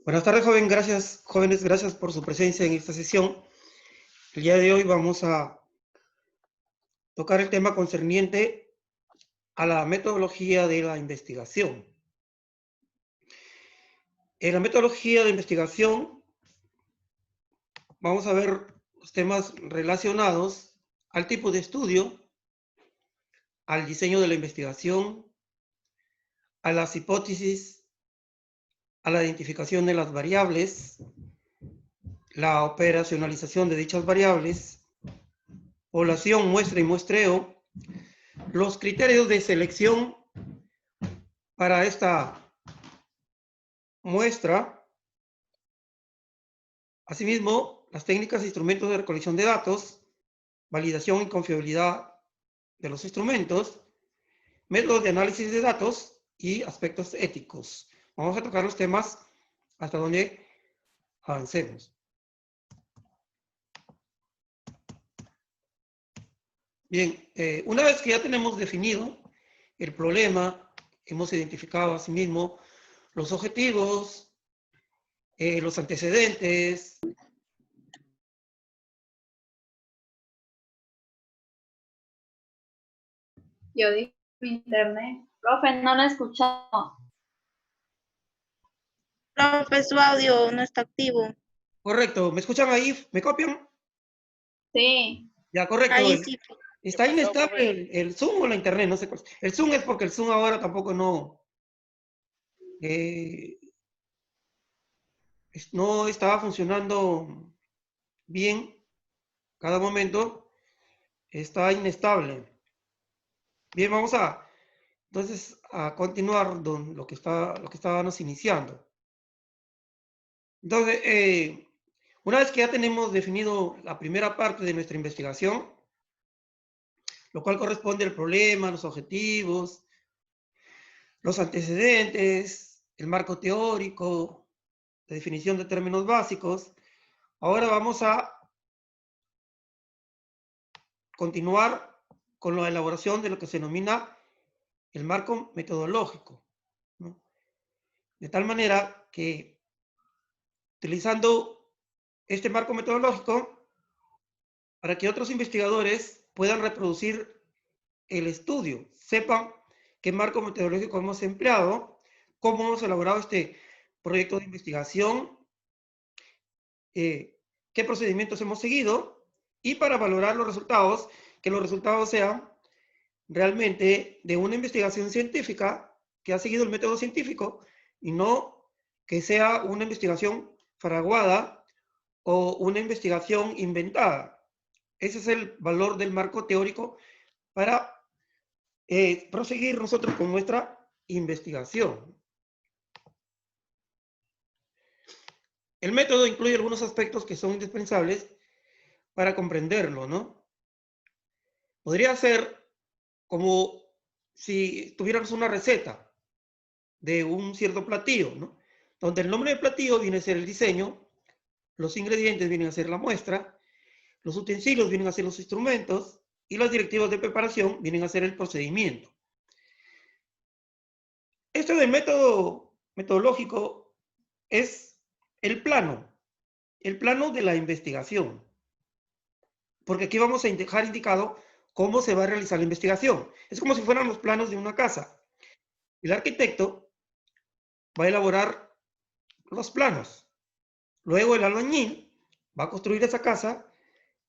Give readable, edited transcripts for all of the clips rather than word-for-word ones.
Buenas tardes, jóvenes, gracias por su presencia en esta sesión. El día de hoy vamos a tocar el tema concerniente a la metodología de la investigación. En la metodología de investigación vamos a ver los temas relacionados al tipo de estudio, al diseño de la investigación, a las hipótesis, a la identificación de las variables, la operacionalización de dichas variables, población, muestra y muestreo, los criterios de selección para esta muestra, asimismo, las técnicas e instrumentos de recolección de datos, validación y confiabilidad de los instrumentos, métodos de análisis de datos y aspectos éticos. Vamos a tocar los temas hasta donde avancemos. Bien, una vez que ya tenemos definido el problema, hemos identificado asimismo los objetivos, los antecedentes. Yo dije internet. Profe, no lo escuchamos. Profe, su audio no está activo. Correcto, ¿me escuchan ahí? ¿Me copian? Sí. Ya, correcto. Ahí sí. Está inestable el Zoom o la internet, no sé cuál. El Zoom es porque el Zoom ahora tampoco no estaba funcionando bien. Cada momento está inestable. Bien, vamos entonces a continuar lo que estábamos iniciando. Entonces, una vez que ya tenemos definido la primera parte de nuestra investigación, lo cual corresponde al problema, los objetivos, los antecedentes, el marco teórico, la definición de términos básicos. Ahora vamos a continuar con la elaboración de lo que se denomina el marco metodológico, ¿no? De tal manera que, utilizando este marco metodológico, para que otros investigadores puedan reproducir el estudio, sepan qué marco metodológico hemos empleado, cómo hemos elaborado este proyecto de investigación, qué procedimientos hemos seguido, y para valorar los resultados, que los resultados sean realmente de una investigación científica que ha seguido el método científico y no que sea una investigación fraguada o una investigación inventada. Ese es el valor del marco teórico para proseguir nosotros con nuestra investigación. El método incluye algunos aspectos que son indispensables para comprenderlo, ¿no? Podría ser como si tuviéramos una receta de un cierto platillo, ¿no? Donde el nombre del platillo viene a ser el diseño, los ingredientes vienen a ser la muestra, los utensilios vienen a ser los instrumentos y las directivas de preparación vienen a ser el procedimiento. Esto del método metodológico es el plano de la investigación, porque aquí vamos a dejar indicado cómo se va a realizar la investigación. Es como si fueran los planos de una casa. El arquitecto va a elaborar los planos. Luego el albañil va a construir esa casa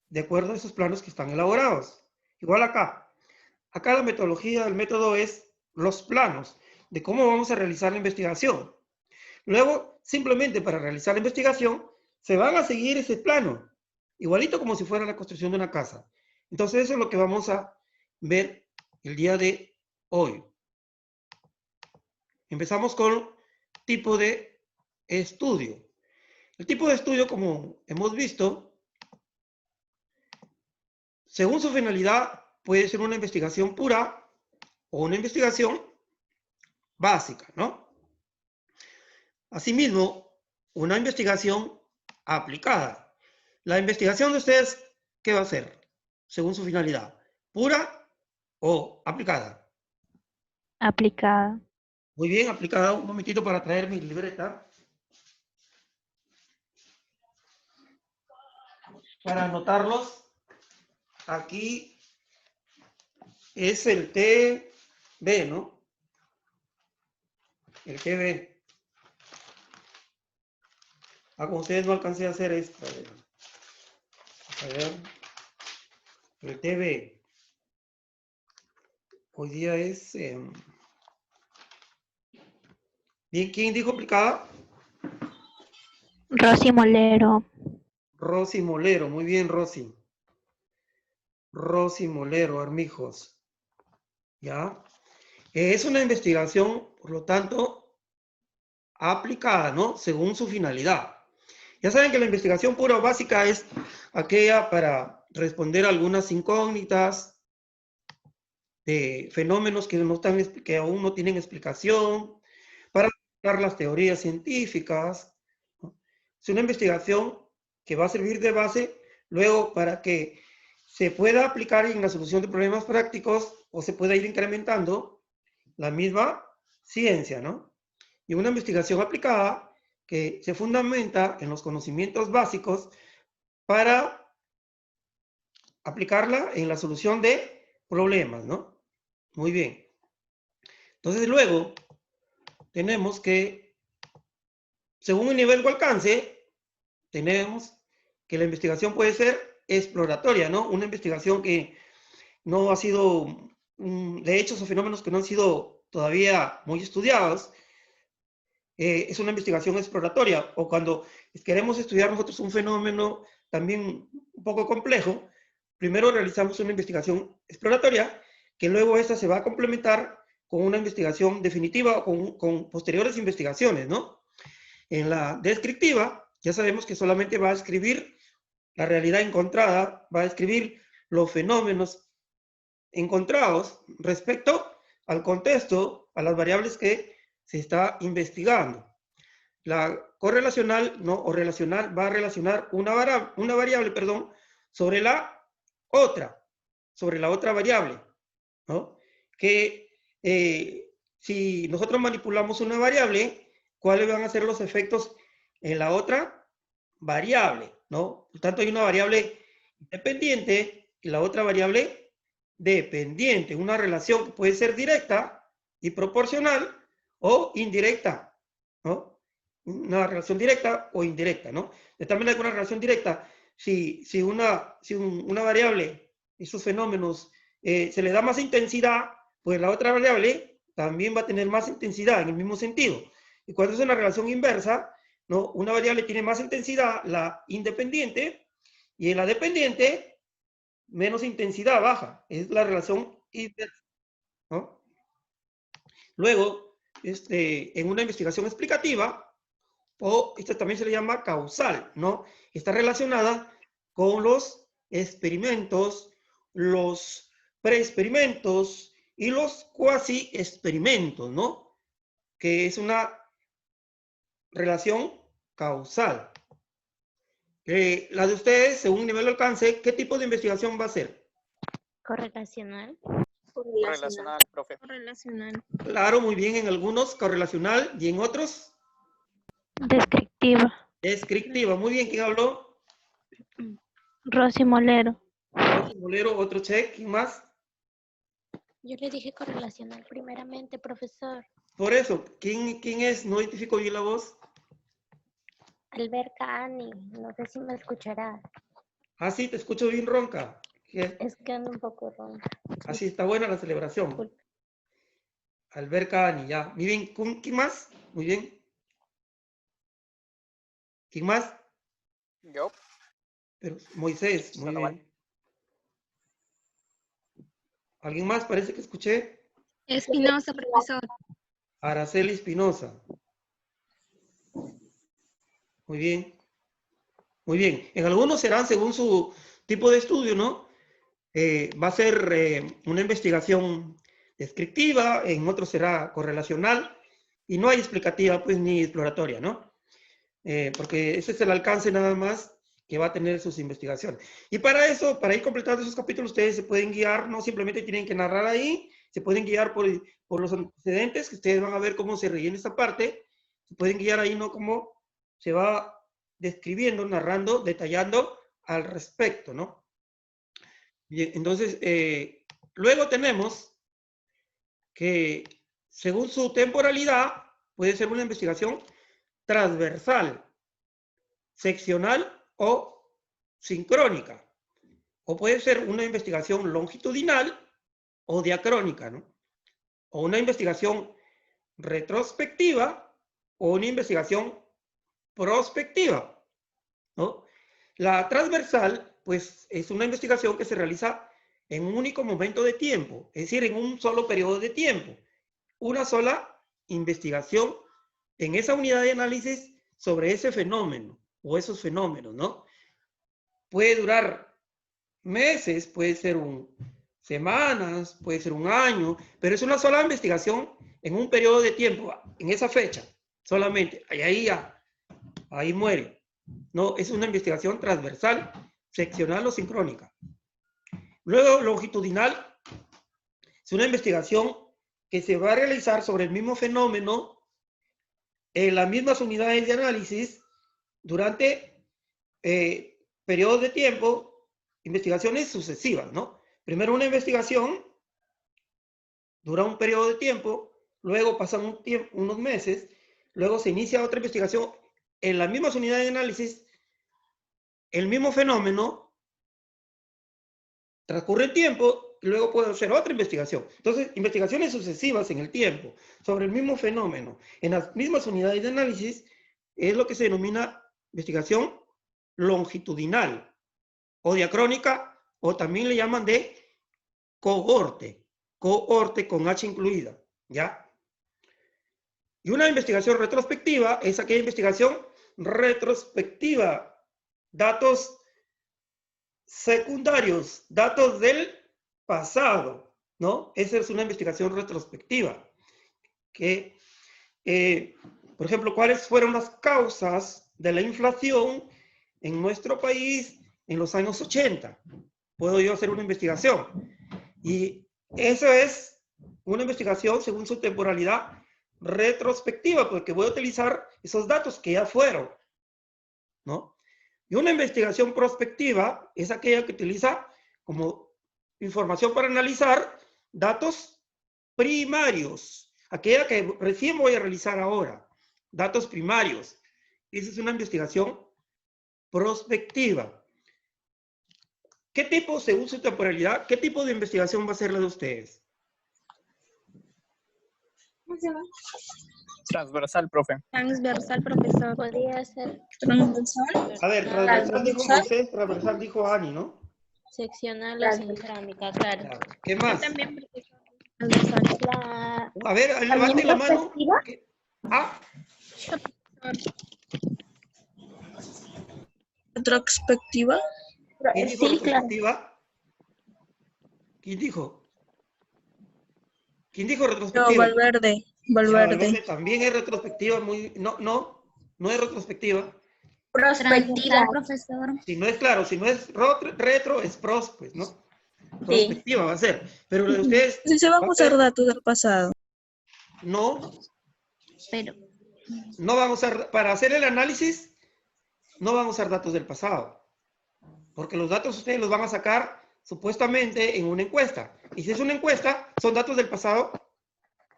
de acuerdo a esos planos que están elaborados. Igual acá. Acá la metodología, el método es los planos de cómo vamos a realizar la investigación. Luego, simplemente para realizar la investigación, se van a seguir ese plano, igualito como si fuera la construcción de una casa. Entonces, eso es lo que vamos a ver el día de hoy. Empezamos con tipo de estudio. El tipo de estudio, como hemos visto, según su finalidad, puede ser una investigación pura o una investigación básica, ¿no? Asimismo, una investigación aplicada. La investigación de ustedes, ¿qué va a ser? Según su finalidad, ¿pura o aplicada? Aplicada. Muy bien, aplicada. Un momentito para traer mi libreta. para anotarlos, aquí es el TB, ¿no? El TB. Ah, con ustedes no alcancé a hacer esto. A ver. El TB. Hoy día es... Bien, ¿quién dijo aplicada? Rosy Molero. Rosy Molero. Muy bien, Rosy. Rosy Molero, Armijos. ¿Ya? Es una investigación, por lo tanto, aplicada, ¿no? Según su finalidad. Ya saben que la investigación pura o básica es aquella para responder algunas incógnitas de fenómenos que, que aún no tienen explicación, para dar las teorías científicas, ¿no? Es una investigación que va a servir de base luego para que se pueda aplicar en la solución de problemas prácticos o se pueda ir incrementando la misma ciencia, ¿no? Y una investigación aplicada que se fundamenta en los conocimientos básicos para aplicarla en la solución de problemas, ¿no? Muy bien. Entonces luego tenemos que, según el nivel o alcance, tenemos que la investigación puede ser exploratoria, ¿no? Una investigación que no ha sido, de hechos o fenómenos que no han sido todavía muy estudiados, es una investigación exploratoria, o cuando queremos estudiar nosotros un fenómeno también un poco complejo, primero realizamos una investigación exploratoria, que luego esta se va a complementar con una investigación definitiva o con posteriores investigaciones, ¿no? En la descriptiva, ya sabemos que solamente va a escribir la realidad encontrada, va a escribir los fenómenos encontrados respecto al contexto, a las variables que se está investigando. La correlacional, ¿no? O relacional va a relacionar una variable, perdón, sobre la otra variable, ¿no? Que si nosotros manipulamos una variable, ¿cuáles van a ser los efectos en la otra variable, ¿no? Por tanto, hay una variable independiente y la otra variable dependiente, una relación que puede ser directa y proporcional o indirecta, ¿no? Una relación directa o indirecta, ¿no? De tal manera que una relación directa, si una variable y sus fenómenos se le da más intensidad, pues la otra variable también va a tener más intensidad en el mismo sentido. Y cuando es una relación inversa, ¿no? Una variable tiene más intensidad, la independiente, y en la dependiente, menos intensidad, baja. Es la relación inversa, ¿no? Luego, en una investigación explicativa, o esto también se le llama causal, ¿no? Está relacionada con los experimentos, los preexperimentos y los cuasi experimentos, ¿no? Que es una relación causal. La de ustedes, según el nivel de alcance, ¿qué tipo de investigación va a ser? Correlacional. Correlacional, profe. Correlacional. Claro, muy bien, en algunos correlacional y en otros Descriptiva. descriptiva. Muy bien, ¿quién habló? Rosy Molero. Rosy Molero, otro check, ¿quién más? Yo le dije correlacional primeramente, profesor. Por eso, ¿quién es? No identifico bien la voz. Alberca Ani, no sé si me escuchará. Ah, sí, te escucho bien ronca. Es que ando un poco ronca. Así está buena la celebración. Disculpe. Alberca Ani, ya. Muy bien, ¿quién más? Muy bien. ¿Quién más? Yo. Pero Moisés, muy Sandoval. bien. ¿Alguien más? Parece que escuché. Espinosa, profesor. Araceli Espinosa. Muy bien. Muy bien. En algunos serán según su tipo de estudio, ¿no? Va a ser una investigación descriptiva, en otros será correlacional, y no hay explicativa, pues, ni exploratoria, ¿no? Porque ese es el alcance nada más que va a tener sus investigaciones. Y para eso, para ir completando esos capítulos, ustedes se pueden guiar, no simplemente tienen que narrar ahí, se pueden guiar por los antecedentes, que ustedes van a ver cómo se rellena esta parte, se pueden guiar ahí, ¿no? Cómo se va describiendo, narrando, detallando al respecto, ¿no? Bien, entonces, luego tenemos que según su temporalidad puede ser una investigación transversal, seccional o sincrónica. O puede ser una investigación longitudinal o diacrónica, ¿no? O una investigación retrospectiva o una investigación prospectiva, ¿no? La transversal, pues, es una investigación que se realiza en un único momento de tiempo, es decir, en un solo periodo de tiempo. Una sola investigación en esa unidad de análisis sobre ese fenómeno o esos fenómenos, ¿no? Puede durar meses, puede ser semanas, puede ser un año, pero es una sola investigación en un periodo de tiempo, en esa fecha, solamente. Ahí muere. No, es una investigación transversal, seccional o sincrónica. Luego, longitudinal, es una investigación que se va a realizar sobre el mismo fenómeno en las mismas unidades de análisis durante periodos de tiempo, investigaciones sucesivas, ¿no? Primero una investigación dura un periodo de tiempo, luego pasan unos meses, luego se inicia otra investigación en las mismas unidades de análisis, el mismo fenómeno, transcurre el tiempo y luego puede hacer otra investigación. Entonces, investigaciones sucesivas en el tiempo sobre el mismo fenómeno en las mismas unidades de análisis es lo que se denomina investigación longitudinal o diacrónica, o también le llaman de cohorte con H incluida, ¿ya? Y una investigación retrospectiva es aquella investigación retrospectiva, datos secundarios, datos del pasado, ¿no? Esa es una investigación retrospectiva. Que, por ejemplo, ¿cuáles fueron las causas de la inflación en nuestro país en los años 80? Puedo yo hacer una investigación. Y eso es una investigación según su temporalidad retrospectiva, porque voy a utilizar esos datos que ya fueron, ¿no? Y una investigación prospectiva es aquella que utiliza como información para analizar datos primarios, aquella que recién voy a realizar ahora, datos primarios. Esa es una investigación prospectiva. ¿Qué tipo, según su temporalidad, qué tipo de investigación va a ser la de ustedes? Transversal, profe. Transversal, profesor. Podría ser Transversal. A ver, transversal dijo José, transversal dijo Ani, ¿no? seccional o sincrónica, claro. Claro. ¿Qué más? También, profesor. Transversal. A ver, levanten la mano. Ah, Retrospectiva. ¿quién dijo Sí, claro. retrospectiva? ¿Quién dijo? ¿Quién dijo No, retrospectiva? Valverde. Ya, Valverde. también es retrospectiva, no es retrospectiva. Prospectiva, profesor. Si no es claro, si no es retro, es pros, pues, ¿no? Prospectiva va a ser. Pero lo de ustedes Si se van va a a usar ser, datos del pasado. no Pero van a usar, para hacer el análisis, no van a usar datos del pasado. Porque los datos ustedes los van a sacar supuestamente en una encuesta. Y si es una encuesta, son datos del pasado.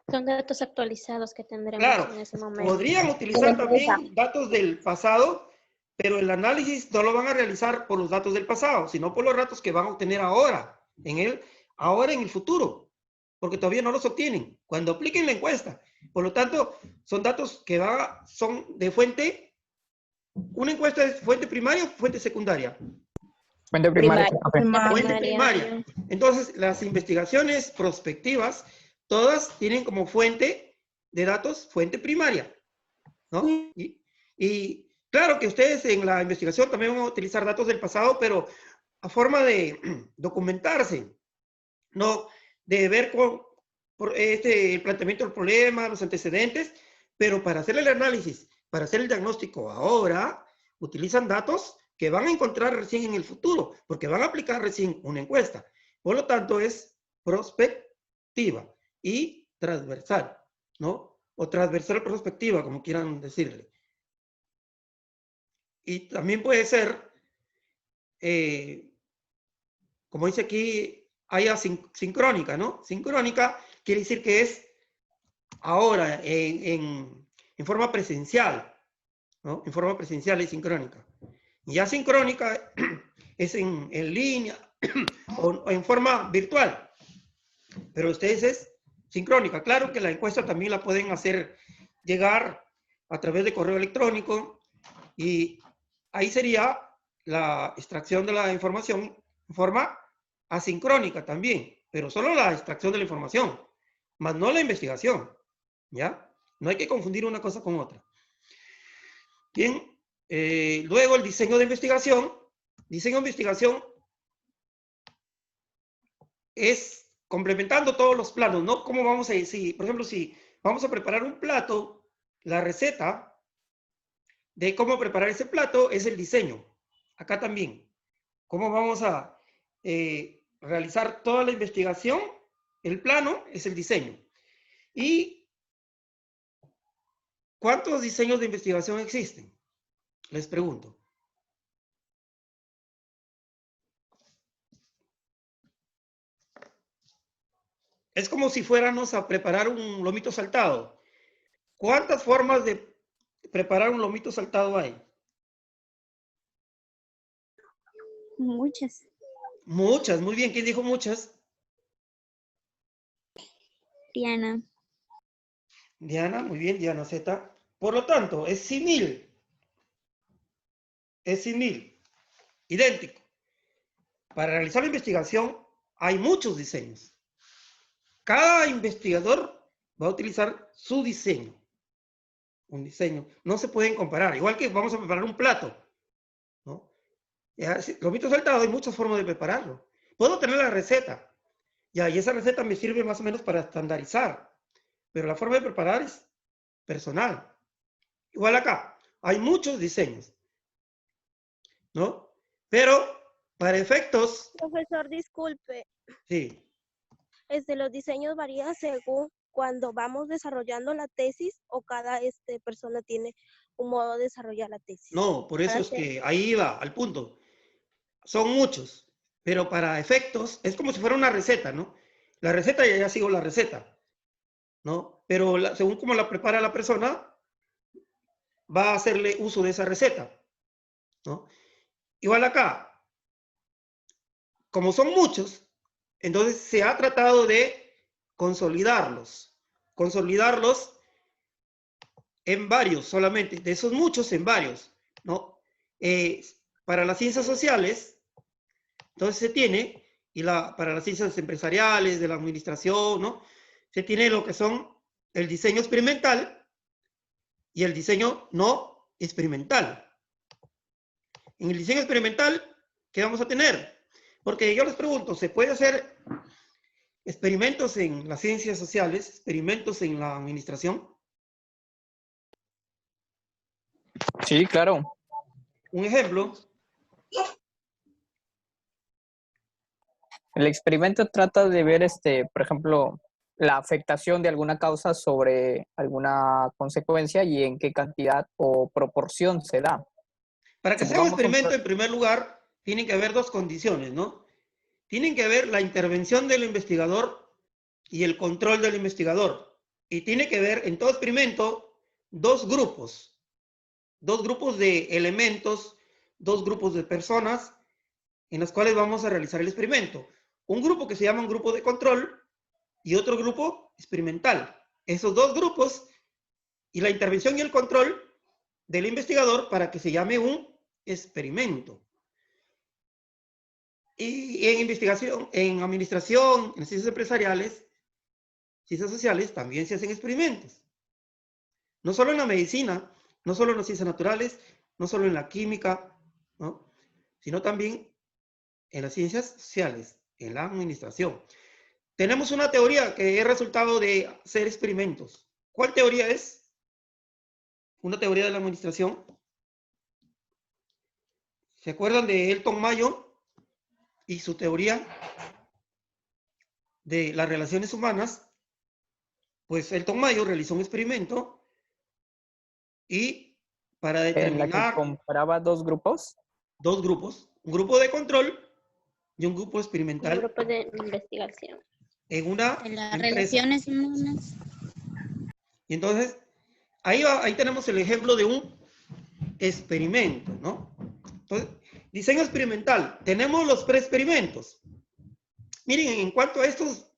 son datos actualizados que tendremos Claro, en ese momento. podrían utilizar también datos del pasado, pero el análisis no lo van a realizar por los datos del pasado, sino por los datos que van a obtener ahora, en el futuro, porque todavía no los obtienen cuando apliquen la encuesta. Por lo tanto, son datos que son de fuente, una encuesta es fuente primaria o fuente secundaria. Fuente primaria, profe. Fuente primaria. Entonces, las investigaciones prospectivas, todas tienen como fuente de datos, fuente primaria, ¿no? Y claro que ustedes en la investigación también van a utilizar datos del pasado, pero a forma de documentarse, no de ver el planteamiento del problema, los antecedentes, pero para hacer el análisis, para hacer el diagnóstico ahora, utilizan datos que van a encontrar recién en el futuro, porque van a aplicar recién una encuesta. Por lo tanto, es prospectiva y transversal, ¿no? O transversal prospectiva, como quieran decirle. Y también puede ser como dice aquí, haya sincrónica, ¿no? Sincrónica quiere decir que es ahora en forma presencial, ¿no? En forma presencial y sincrónica. Y ya sincrónica es en línea o en forma virtual. Pero ustedes es sincrónica. Claro que la encuesta también la pueden hacer llegar a través de correo electrónico y ahí sería la extracción de la información en forma asincrónica también, pero solo la extracción de la información, más no la investigación, ¿ya? No hay que confundir una cosa con otra. Bien, luego el diseño de investigación. Diseño de investigación es complementando todos los planos, ¿no? ¿Cómo vamos a decir? Por ejemplo, si vamos a preparar un plato, la receta de cómo preparar ese plato es el diseño. Acá también. ¿Cómo vamos a realizar toda la investigación? El plano es el diseño. ¿Y cuántos diseños de investigación existen? Les pregunto. Es como si fuéramos a preparar un lomito saltado. ¿Cuántas formas de preparar un lomito saltado hay? Muchas. Muchas, muy bien. ¿Quién dijo muchas? Diana. Diana, muy bien, Diana Z. Por lo tanto, es símil. Es símil. Idéntico. Para realizar la investigación hay muchos diseños. Cada investigador va a utilizar su diseño. Un diseño. No se pueden comparar. Igual que vamos a preparar un plato, ¿no? Lomito saltado hay muchas formas de prepararlo. Puedo tener la receta. Ya, y esa receta me sirve más o menos para estandarizar. Pero la forma de preparar es personal. Igual acá. Hay muchos diseños, ¿no? Pero para efectos, Profesor, disculpe, sí. los diseños varían según cuando vamos desarrollando la tesis o cada persona tiene un modo de desarrollar la tesis. No, por eso Para es hacer- que ahí va al punto. Son muchos, pero para efectos es como si fuera una receta, ¿no? La receta ya sigo la receta, ¿no? Pero según cómo la prepara la persona, va a hacerle uso de esa receta, ¿no? Igual acá, como son muchos, entonces se ha tratado de consolidarlos en varios solamente, de esos muchos en varios, ¿no? Para las ciencias sociales, entonces se tiene, para las ciencias empresariales, de la administración, ¿no? Se tiene lo que son el diseño experimental y el diseño no experimental. En el diseño experimental, ¿qué vamos a tener? Porque yo les pregunto, ¿se puede hacer experimentos en las ciencias sociales, experimentos en la administración? Sí, claro. Un ejemplo. El experimento trata de ver, por ejemplo, la afectación de alguna causa sobre alguna consecuencia y en qué cantidad o proporción se da. Para que sea un Supongamos experimento, en primer lugar, tienen que haber dos condiciones, ¿no? Tienen que haber la intervención del investigador y el control del investigador. Y tiene que haber en todo experimento dos grupos de elementos, dos grupos de personas en las cuales vamos a realizar el experimento. Un grupo que se llama un grupo de control y otro grupo experimental. Esos dos grupos y la intervención y el control del investigador para que se llame un experimento. Y en investigación, en administración, en ciencias empresariales, ciencias sociales, también se hacen experimentos. No solo en la medicina, no solo en las ciencias naturales, no solo en la química, ¿no? Sino también en las ciencias sociales, en la administración. Tenemos una teoría que es resultado de hacer experimentos. ¿Cuál teoría es? Una teoría de la administración. ¿Se acuerdan de Elton Mayo y su teoría de las relaciones humanas? Pues Elton Mayo realizó un experimento y para en la que determinar comparaba dos grupos. dos grupos, un grupo de control y un grupo Un experimental grupo de investigación. en una En las empresa. relaciones humanas. Y entonces, ahí tenemos el ejemplo de un experimento, ¿no? Entonces, diseño experimental. Tenemos los preexperimentos. Miren, en cuanto a estos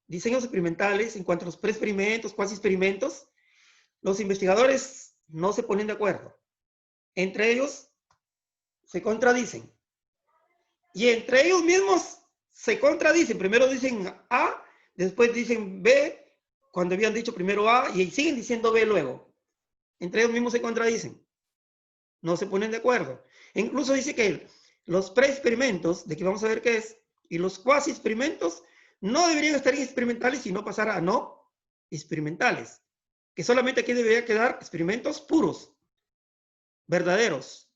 diseños experimentales, en cuanto a los preexperimentos, cuasi experimentos, los investigadores no se ponen de acuerdo. Entre ellos se contradicen. Y entre ellos mismos se contradicen. Primero dicen A, después dicen B, cuando habían dicho primero A, y siguen diciendo B luego. Entre ellos mismos se contradicen. No se ponen de acuerdo. E incluso dice que los preexperimentos, de que vamos a ver qué es, y los cuasi experimentos, no deberían estar en experimentales, sino pasar a no experimentales. Que solamente aquí debería quedar experimentos puros, verdaderos,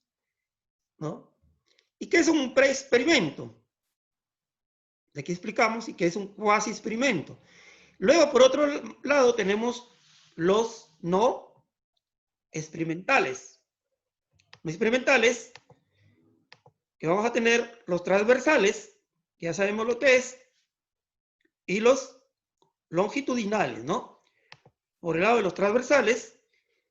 ¿no? ¿Y qué es un preexperimento? De aquí explicamos y qué es un cuasi experimento. Luego, por otro lado, tenemos los no experimentales. No experimentales, que vamos a tener los transversales, que ya sabemos lo que es, y los longitudinales, ¿no? Por el lado de los transversales,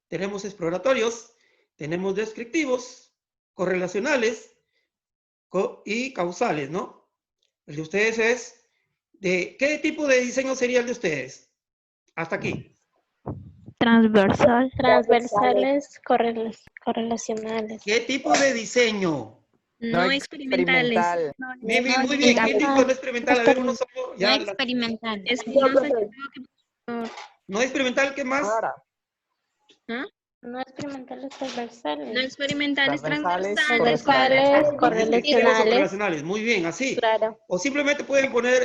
tenemos exploratorios, tenemos descriptivos, correlacionales y causales, ¿no? El de ustedes es, ¿de qué tipo de diseño sería el de ustedes? Hasta aquí. Transversal. Transversales, correlacionales. ¿Qué tipo de diseño? No experimentales. experimental. Muy bien, muy bien. ¿Qué tipo no experimental? A ver, uno solo. No Ya, experimentales. no experimental, ¿qué más? Ahora, No experimentales, transversales. No experimentales, transversales, Transversales, Descriptivos o correlacionales. correlacionales. Muy bien, así. Claro. O simplemente pueden poner,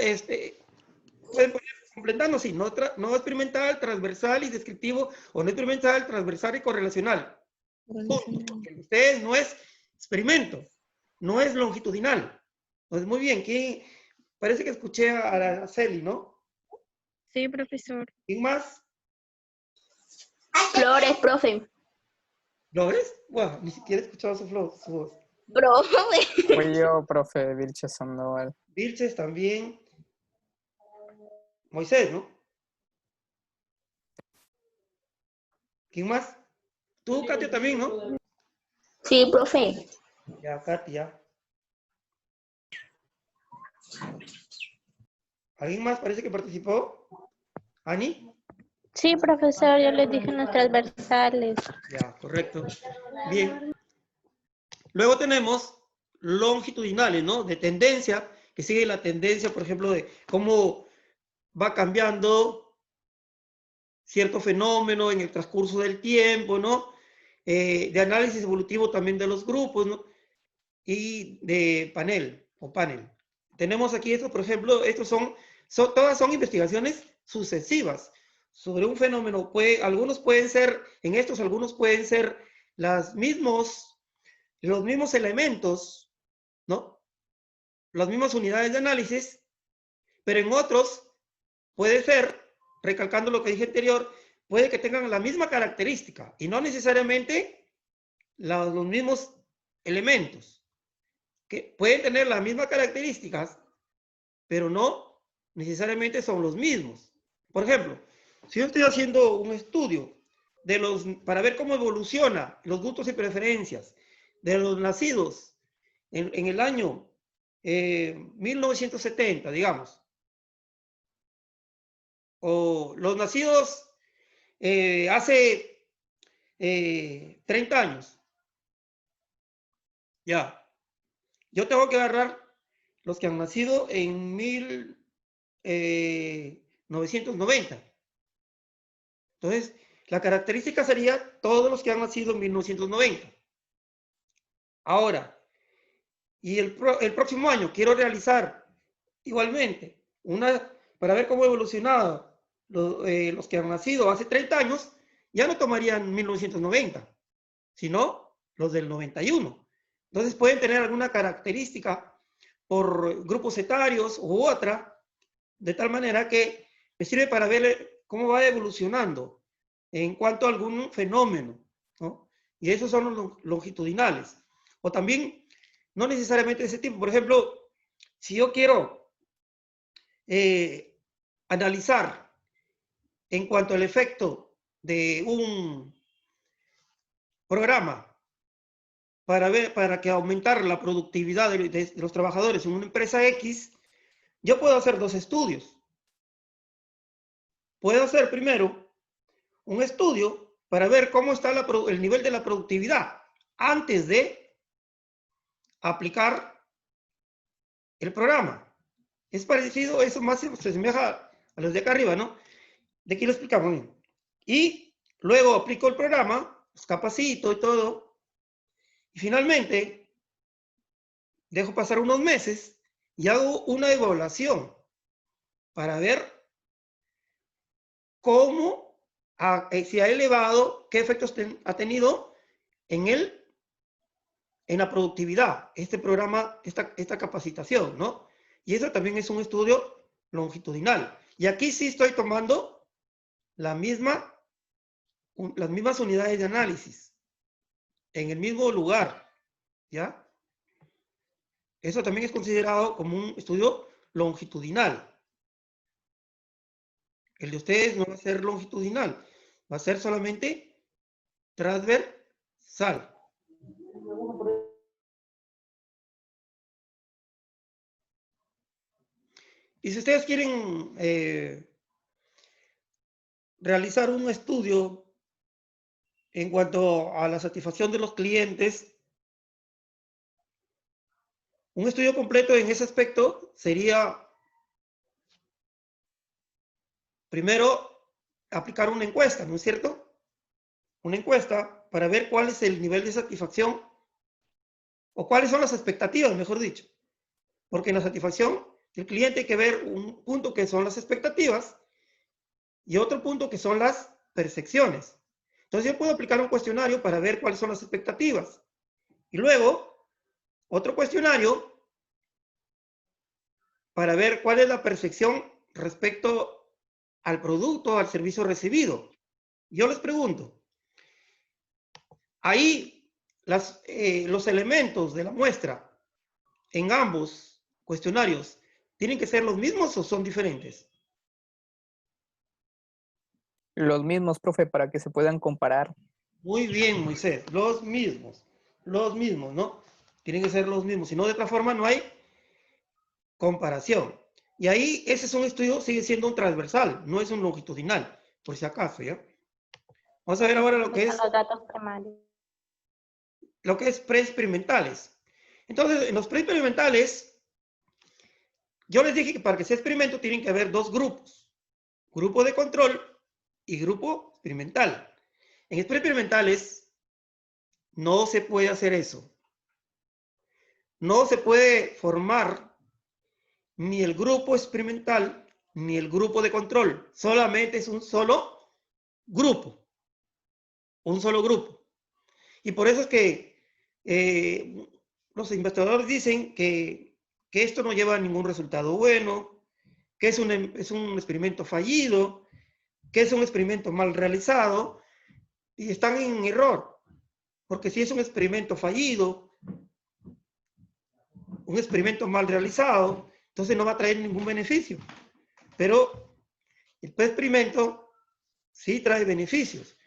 completando así, no experimental, transversal y descriptivo, o no experimental, transversal y correlacional. Punto. Porque ustedes no es experimento, no es longitudinal. Entonces, muy bien, parece que escuché a Celi, ¿no? Sí, profesor. ¿Quién más? Flores, profe. ¿Lo ves? Wow, ni siquiera he escuchado su voz. Profe. fui yo, profe Vilches Sandoval. Vilches también. Moisés, ¿no? ¿Quién más? Tú, Katia, también, ¿no? Sí, profe. Ya, Katia. ¿Alguien más parece que participó? ¿Ani? Sí, profesor, yo les dije en los transversales. Ya, correcto. Bien. Luego tenemos longitudinales, ¿no? De tendencia, que sigue la tendencia, por ejemplo, de cómo va cambiando cierto fenómeno en el transcurso del tiempo, ¿no? De análisis evolutivo también de los grupos, ¿no? Y de panel. Tenemos aquí esto, por ejemplo, todas son investigaciones sucesivas sobre un fenómeno. Algunos pueden ser los mismos elementos, ¿no? Las mismas unidades de análisis, pero en otros puede ser, recalcando lo que dije anterior, puede que tengan la misma característica y no necesariamente los mismos elementos, que pueden tener las mismas características, pero no necesariamente son los mismos. Por ejemplo, si yo estoy haciendo un estudio para ver cómo evoluciona los gustos y preferencias de los nacidos en el año 1970, digamos, o los nacidos hace 30 años, ya, yo tengo que agarrar los que han nacido en 1990. Entonces, la característica sería todos los que han nacido en 1990. Ahora, y el próximo año quiero realizar igualmente para ver cómo ha evolucionado los que han nacido hace 30 años, ya no tomarían 1990, sino los del 91. Entonces pueden tener alguna característica por grupos etarios u otra, de tal manera que me sirve para ver cómo va evolucionando en cuanto a algún fenómeno, ¿no? Y esos son los longitudinales. O también no necesariamente de ese tipo. Por ejemplo, si yo quiero analizar en cuanto al efecto de un programa para que aumentar la productividad de los trabajadores en una empresa X, yo puedo hacer dos estudios. Puedo hacer primero un estudio para ver cómo está el nivel de la productividad antes de aplicar el programa. Es parecido, eso más se asemeja a los de acá arriba, ¿no? De aquí lo explicamos bien. Y luego aplico el programa, los capacito y todo. Y finalmente, dejo pasar unos meses y hago una evaluación para ver cómo se ha elevado, qué efectos ha tenido en la productividad, este programa, esta capacitación, ¿no? Y eso también es un estudio longitudinal. Y aquí sí estoy tomando las mismas unidades de análisis, en el mismo lugar, ¿ya? Eso también es considerado como un estudio longitudinal. El de ustedes no va a ser longitudinal, va a ser solamente transversal. Y si ustedes quieren realizar un estudio en cuanto a la satisfacción de los clientes, un estudio completo en ese aspecto sería, primero, aplicar una encuesta, ¿no es cierto? Una encuesta para ver cuál es el nivel de satisfacción o cuáles son las expectativas, mejor dicho. Porque en la satisfacción del cliente hay que ver un punto que son las expectativas y otro punto que son las percepciones. Entonces yo puedo aplicar un cuestionario para ver cuáles son las expectativas. Y luego, otro cuestionario para ver cuál es la percepción respecto al producto, al servicio recibido. Yo les pregunto, ahí los elementos de la muestra en ambos cuestionarios, ¿tienen que ser los mismos o son diferentes? Los mismos, profe, para que se puedan comparar. Muy bien, Moisés, los mismos, ¿no? Tienen que ser los mismos, si no de otra forma no hay comparación. Y ahí ese es un estudio, sigue siendo un transversal, no es un longitudinal, por si acaso, ¿ya? Vamos a ver ahora lo que es Los datos primarios. preexperimentales. Entonces, en los preexperimentales, yo les dije que para que sea experimento tienen que haber dos grupos, grupo de control y grupo experimental. En preexperimentales no se puede hacer eso. No se puede formar ni el grupo experimental ni el grupo de control. Solamente es un solo grupo. Un solo grupo. Y por eso es que los investigadores dicen que esto no lleva a ningún resultado bueno, que es un experimento fallido, que es un experimento mal realizado, y están en error. Porque si es un experimento fallido, un experimento mal realizado, entonces no va a traer ningún beneficio. Pero el experimento sí trae beneficios.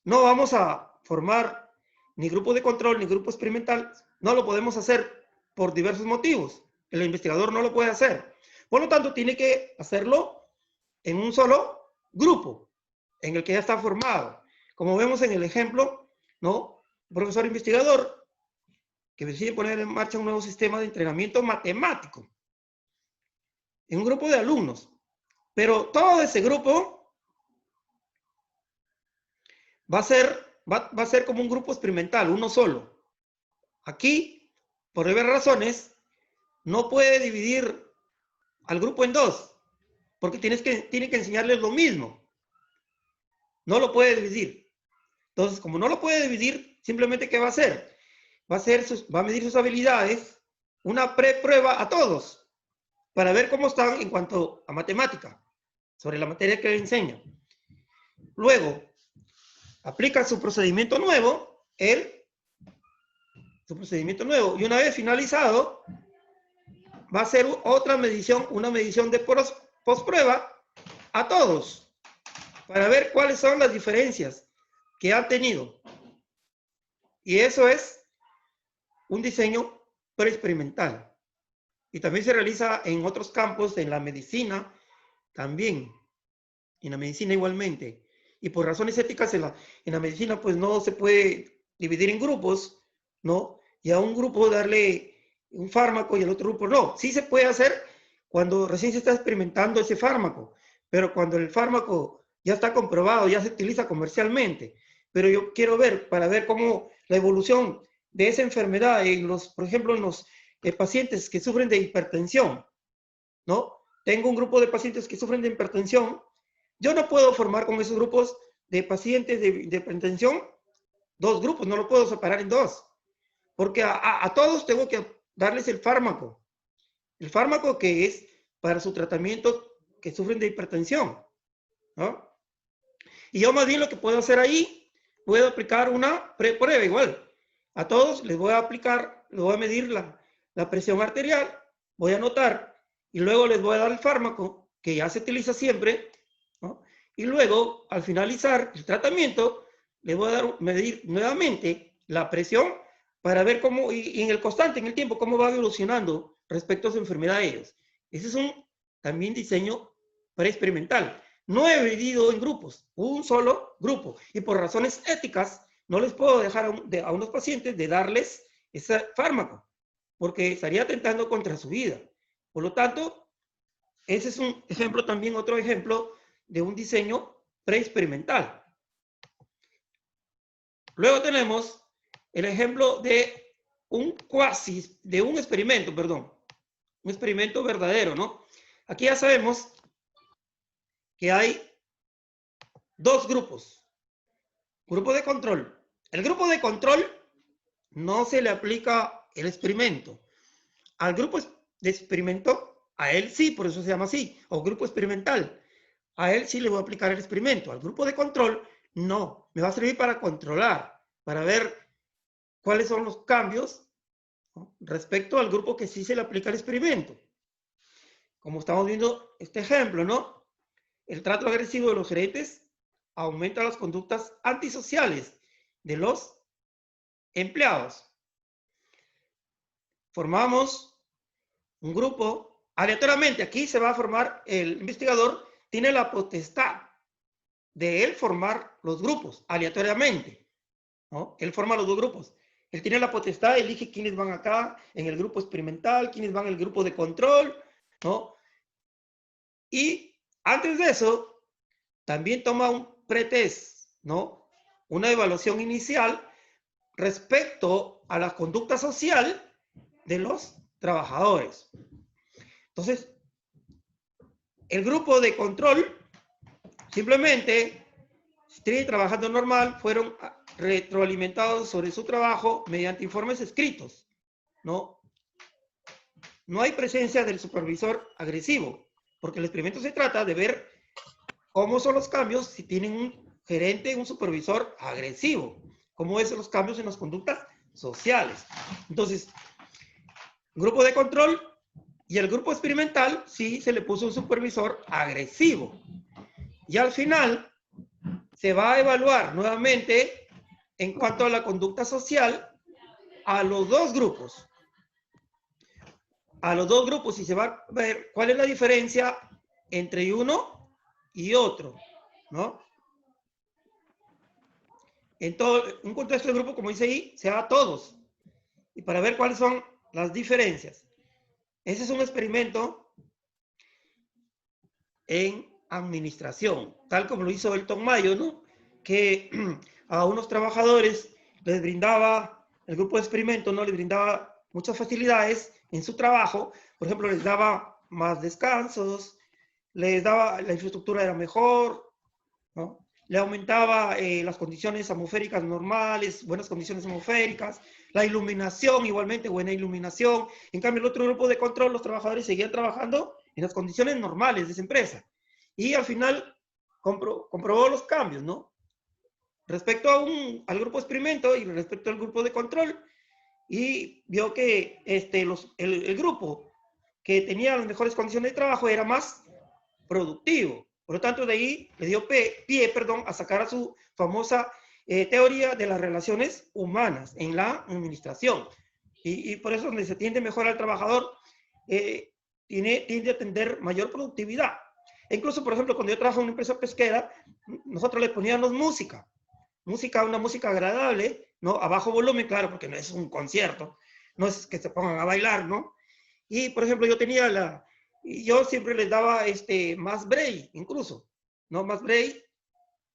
No vamos a formar ni grupo de control ni grupo experimental. No lo podemos hacer por diversos motivos. El investigador no lo puede hacer. Por lo tanto, tiene que hacerlo en un solo grupo, en el que ya está formado. Como vemos en el ejemplo, ¿no? El profesor investigador que decide poner en marcha un nuevo sistema de entrenamiento matemático en un grupo de alumnos. Pero todo ese grupo va a ser como un grupo experimental, uno solo. Aquí, por diversas razones, no puede dividir al grupo en dos, porque tiene que enseñarles lo mismo. No lo puede dividir. Entonces, como no lo puede dividir, simplemente ¿qué va a hacer? Va a medir sus habilidades, una prueba a todos, para ver cómo están en cuanto a matemática, sobre la materia que le enseña. Luego, aplica su procedimiento nuevo, él Es un procedimiento nuevo. Y una vez finalizado, va a ser otra medición, una medición de posprueba a todos, para ver cuáles son las diferencias que han tenido. Y eso es un diseño preexperimental. Y también se realiza en otros campos, en la medicina también, en la medicina igualmente. Y por razones éticas en la medicina pues no se puede dividir en grupos, ¿no? Y a un grupo darle un fármaco y al otro grupo no. Sí se puede hacer cuando recién se está experimentando ese fármaco, pero cuando el fármaco ya está comprobado, ya se utiliza comercialmente. Pero yo quiero ver, para ver cómo la evolución de esa enfermedad, en los, por ejemplo, en los pacientes que sufren de hipertensión, ¿no? Tengo un grupo de pacientes que sufren de hipertensión. Yo no puedo formar con esos grupos de pacientes de hipertensión dos grupos, no lo puedo separar en dos, porque a todos tengo que darles el fármaco que es para su tratamiento que sufren de hipertensión, ¿no? Y yo más bien lo que puedo hacer ahí, puedo aplicar una prueba igual. A todos les voy a aplicar, les voy a medir la presión arterial, voy a anotar, y luego les voy a dar el fármaco, que ya se utiliza siempre, ¿no? Y luego, al finalizar el tratamiento, les voy a medir nuevamente la presión para ver cómo, y en el constante, en el tiempo, cómo va evolucionando respecto a su enfermedad de ellos. Ese es un también diseño preexperimental. No he dividido en grupos, un solo grupo. Y por razones éticas, no les puedo dejar a unos pacientes de darles ese fármaco, porque estaría atentando contra su vida. Por lo tanto, ese es un ejemplo también, otro ejemplo de un diseño preexperimental. Luego tenemos el ejemplo de un experimento, perdón. Un experimento verdadero, ¿no? Aquí ya sabemos que hay dos grupos. Grupo de control. El grupo de control no se le aplica el experimento. Al grupo de experimento, a él sí, por eso se llama así, o grupo experimental. A él sí le voy a aplicar el experimento. Al grupo de control, no. Me va a servir para controlar, para ver cuáles son los cambios, ¿no?, respecto al grupo que sí se le aplica el experimento. Como estamos viendo este ejemplo, ¿no? El trato agresivo de los gerentes aumenta las conductas antisociales de los empleados. Formamos un grupo aleatoriamente. Aquí se va a formar, el investigador tiene la potestad de él formar los grupos aleatoriamente, ¿no? Él forma los dos grupos. Él tiene la potestad, elige quiénes van acá en el grupo experimental, quiénes van en el grupo de control, ¿no? Y antes de eso, también toma un pretest, ¿no? Una evaluación inicial respecto a la conducta social de los trabajadores. Entonces, el grupo de control simplemente sigue trabajando normal, fueron retroalimentados sobre su trabajo mediante informes escritos, ¿no? No hay presencia del supervisor agresivo, porque el experimento se trata de ver cómo son los cambios si tienen un gerente, un supervisor agresivo, cómo son los cambios en las conductas sociales. Entonces, grupo de control y el grupo experimental sí se le puso un supervisor agresivo. Y al final se va a evaluar nuevamente en cuanto a la conducta social a los dos grupos. A los dos grupos, y se va a ver cuál es la diferencia entre uno y otro, ¿no? En todo un contexto de grupo, como dice ahí, se va a todos. Y para ver cuáles son las diferencias. Ese es un experimento en administración, tal como lo hizo Elton Mayo, ¿no? Que a unos trabajadores les brindaba, el grupo de experimento, ¿no?, les brindaba muchas facilidades en su trabajo. Por ejemplo, les daba más descansos, les daba, la infraestructura era mejor, ¿no? Le aumentaba las condiciones atmosféricas normales, buenas condiciones atmosféricas, la iluminación, igualmente buena iluminación. En cambio, el otro grupo de control, los trabajadores seguían trabajando en las condiciones normales de esa empresa. Y al final comprobó los cambios, ¿no? Respecto al grupo experimento y respecto al grupo de control, y vio que el grupo que tenía las mejores condiciones de trabajo era más productivo. Por lo tanto, de ahí le dio pie, a sacar a su famosa teoría de las relaciones humanas en la administración. Y por eso, donde se tiende mejor al trabajador, tiende a tener mayor productividad. E incluso, por ejemplo, cuando yo trabajo en una empresa pesquera, nosotros le poníamos música, una música agradable, ¿no? A bajo volumen, claro, porque no es un concierto, no es que se pongan a bailar, ¿no? Y, por ejemplo, yo siempre les daba más break, incluso, ¿no? Más break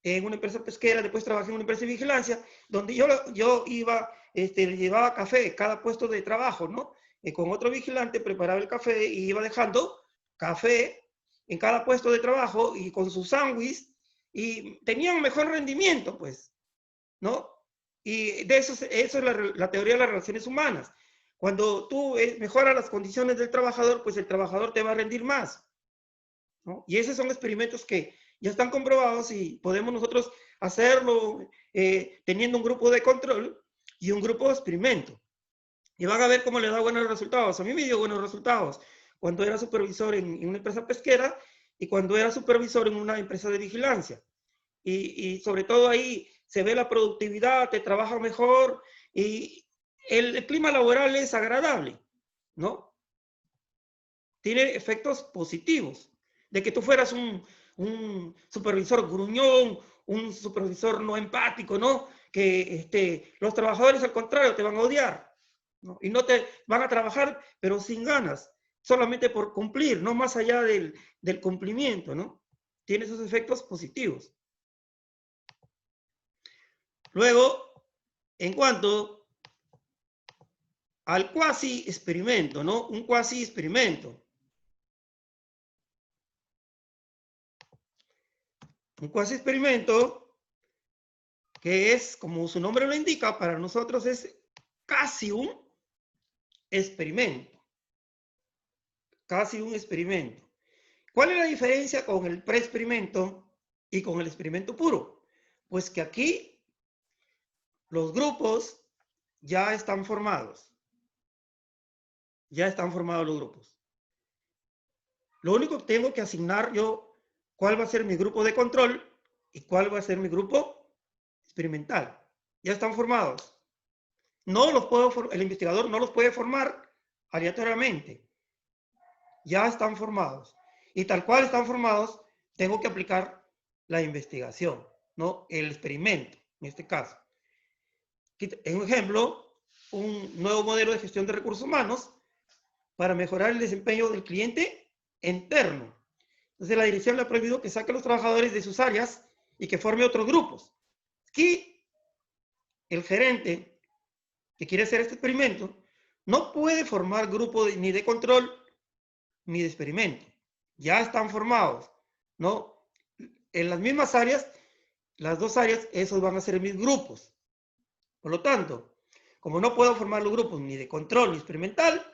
en una empresa pesquera, después trabajé en una empresa de vigilancia, donde yo iba, le llevaba café, cada puesto de trabajo, ¿no? Con otro vigilante preparaba el café y iba dejando café en cada puesto de trabajo y con su sándwich, y tenían mejor rendimiento, pues, ¿no? Y de eso es la teoría de las relaciones humanas. Cuando tú mejoras las condiciones del trabajador, pues el trabajador te va a rendir más, ¿no? Y esos son experimentos que ya están comprobados y podemos nosotros hacerlo teniendo un grupo de control y un grupo de experimento. Y van a ver cómo le da buenos resultados. A mí me dio buenos resultados cuando era supervisor en una empresa pesquera y cuando era supervisor en una empresa de vigilancia. Y sobre todo ahí se ve la productividad, te trabaja mejor y el clima laboral es agradable, ¿no? Tiene efectos positivos. De que tú fueras un supervisor gruñón, un supervisor no empático, ¿no? Que los trabajadores al contrario te van a odiar, ¿no? Y no te van a trabajar, pero sin ganas, solamente por cumplir, no más allá del cumplimiento, ¿no? Tiene esos efectos positivos. Luego, en cuanto al cuasi experimento, ¿no? Un cuasi experimento. Un cuasi experimento que es, como su nombre lo indica, para nosotros es casi un experimento. Casi un experimento. ¿Cuál es la diferencia con el preexperimento y con el experimento puro? Pues que aquí los grupos ya están formados. Ya están formados los grupos. Lo único que tengo que asignar yo, cuál va a ser mi grupo de control y cuál va a ser mi grupo experimental. Ya están formados. El investigador no los puede formar aleatoriamente. Ya están formados. Y tal cual están formados, tengo que aplicar la investigación, ¿no? El experimento, en este caso. En un ejemplo, un nuevo modelo de gestión de recursos humanos para mejorar el desempeño del cliente interno. Entonces la dirección le ha prohibido que saque a los trabajadores de sus áreas y que forme otros grupos. Aquí el gerente que quiere hacer este experimento no puede formar grupos ni de control ni de experimento. Ya están formados, ¿no? En las mismas áreas, las dos áreas, esos van a ser mis grupos. Por lo tanto, como no puedo formar los grupos ni de control ni experimental,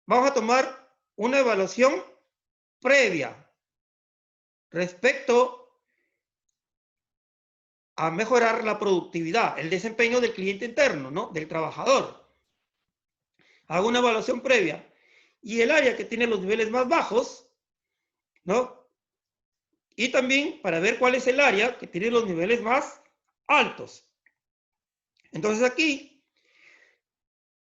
vamos a tomar una evaluación previa respecto a mejorar la productividad, el desempeño del cliente interno, ¿no? Del trabajador. Hago una evaluación previa. Y el área que tiene los niveles más bajos, ¿no? Y también para ver cuál es el área que tiene los niveles más altos. Entonces aquí,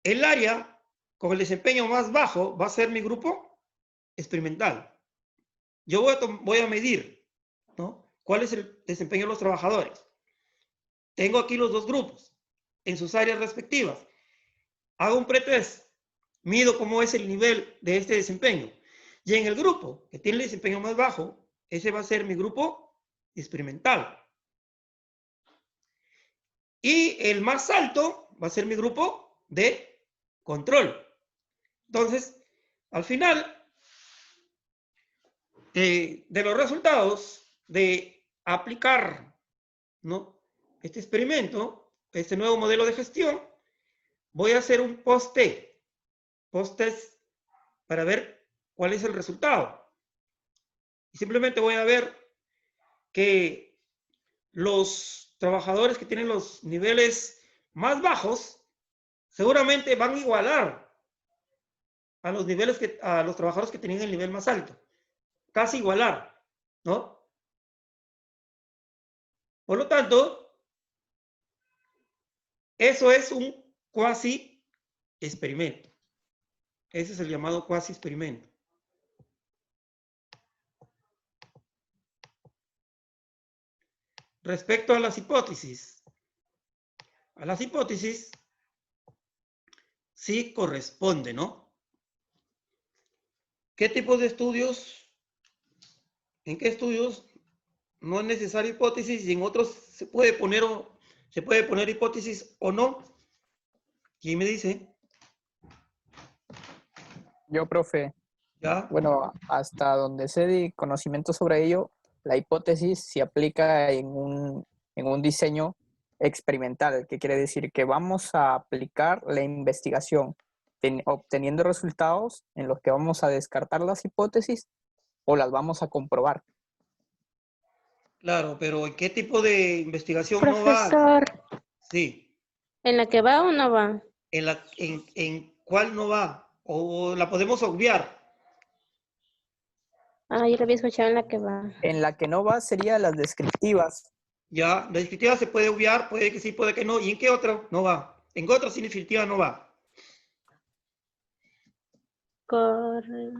el área con el desempeño más bajo va a ser mi grupo experimental. Yo voy a medir, ¿no? ¿Cuál es el desempeño de los trabajadores? Tengo aquí los dos grupos en sus áreas respectivas. Hago un pretest, mido cómo es el nivel de este desempeño. Y en el grupo que tiene el desempeño más bajo, ese va a ser mi grupo experimental. Y el más alto va a ser mi grupo de control. Entonces, al final, de los resultados de aplicar, ¿no? Este experimento, este nuevo modelo de gestión, voy a hacer un post-test para ver cuál es el resultado. Y simplemente voy a ver que los trabajadores que tienen los niveles más bajos seguramente van a igualar a los niveles a los trabajadores que tenían el nivel más alto. Casi igualar, ¿no? Por lo tanto, eso es un cuasi experimento. Ese es el llamado cuasi experimento. Respecto a las hipótesis. A las hipótesis sí corresponde, ¿no? ¿Qué tipo de estudios? ¿En qué estudios no es necesaria hipótesis y en otros se puede poner hipótesis o no? ¿Quién me dice? Yo, profe, ¿Ya? bueno, hasta donde sé de conocimiento sobre ello, la hipótesis se aplica en un diseño experimental, que quiere decir que vamos a aplicar la investigación obteniendo resultados en los que vamos a descartar las hipótesis o las vamos a comprobar. Claro, pero ¿en qué tipo de investigación no va? Profesor, Sí. ¿en la que va o no va? ¿En cuál no va? ¿O la podemos obviar? Ah, yo lo había escuchado en la que va. En la que no va sería las descriptivas. Ya, la descriptiva se puede obviar, puede que sí, puede que no. ¿Y en qué otro? No va. En qué otra sin descriptiva no va. Corre.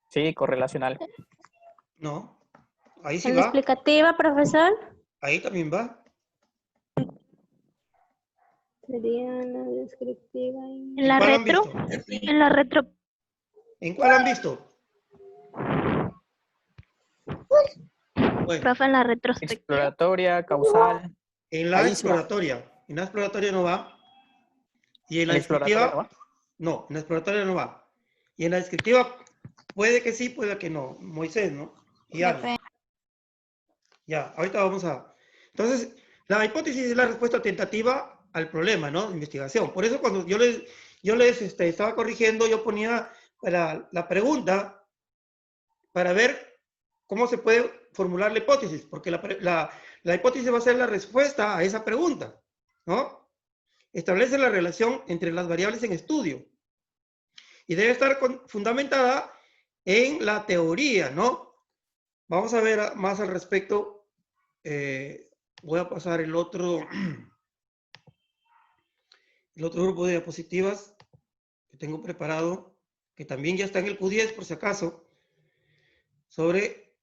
Sí, correlacional. No. Ahí sí ¿En la va. explicativa, profesor? Ahí también va. Sería la descriptiva. ¿En ¿En la cuál han retro? visto? En la retro. ¿En cuál han visto? Bueno, Profe, en la retrospectiva. Exploratoria, causal. en la Ahí sí va. exploratoria. En la exploratoria no va. Y en la En exploratoria no descriptiva, va. no, en la exploratoria no va. Y en la descriptiva, puede que sí, puede que no. Moisés, ¿no? Y Ana. Ya, ahorita vamos a... Entonces, la hipótesis es la respuesta tentativa al problema, ¿no? De investigación. Por eso cuando yo les estaba corrigiendo, yo ponía la pregunta para ver cómo se puede formular la hipótesis, porque la hipótesis va a ser la respuesta a esa pregunta, ¿no? Establece la relación entre las variables en estudio y debe estar fundamentada en la teoría, ¿no? Vamos a ver más al respecto. Voy a pasar el otro grupo de diapositivas que tengo preparado, que también ya está en el Q10 por si acaso, sobre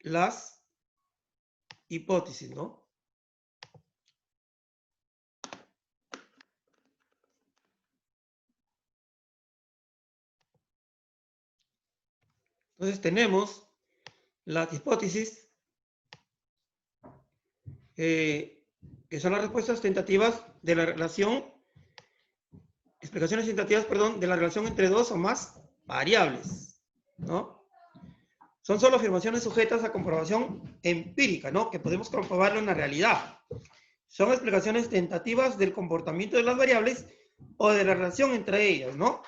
las hipótesis, ¿no? Entonces tenemos las hipótesis, que son las respuestas tentativas de la relación, explicaciones tentativas, perdón, de la relación entre dos o más variables, ¿no? Son solo afirmaciones sujetas a comprobación empírica, ¿no? Que podemos comprobarlo en la realidad. Son explicaciones tentativas del comportamiento de las variables o de la relación entre ellas, ¿no?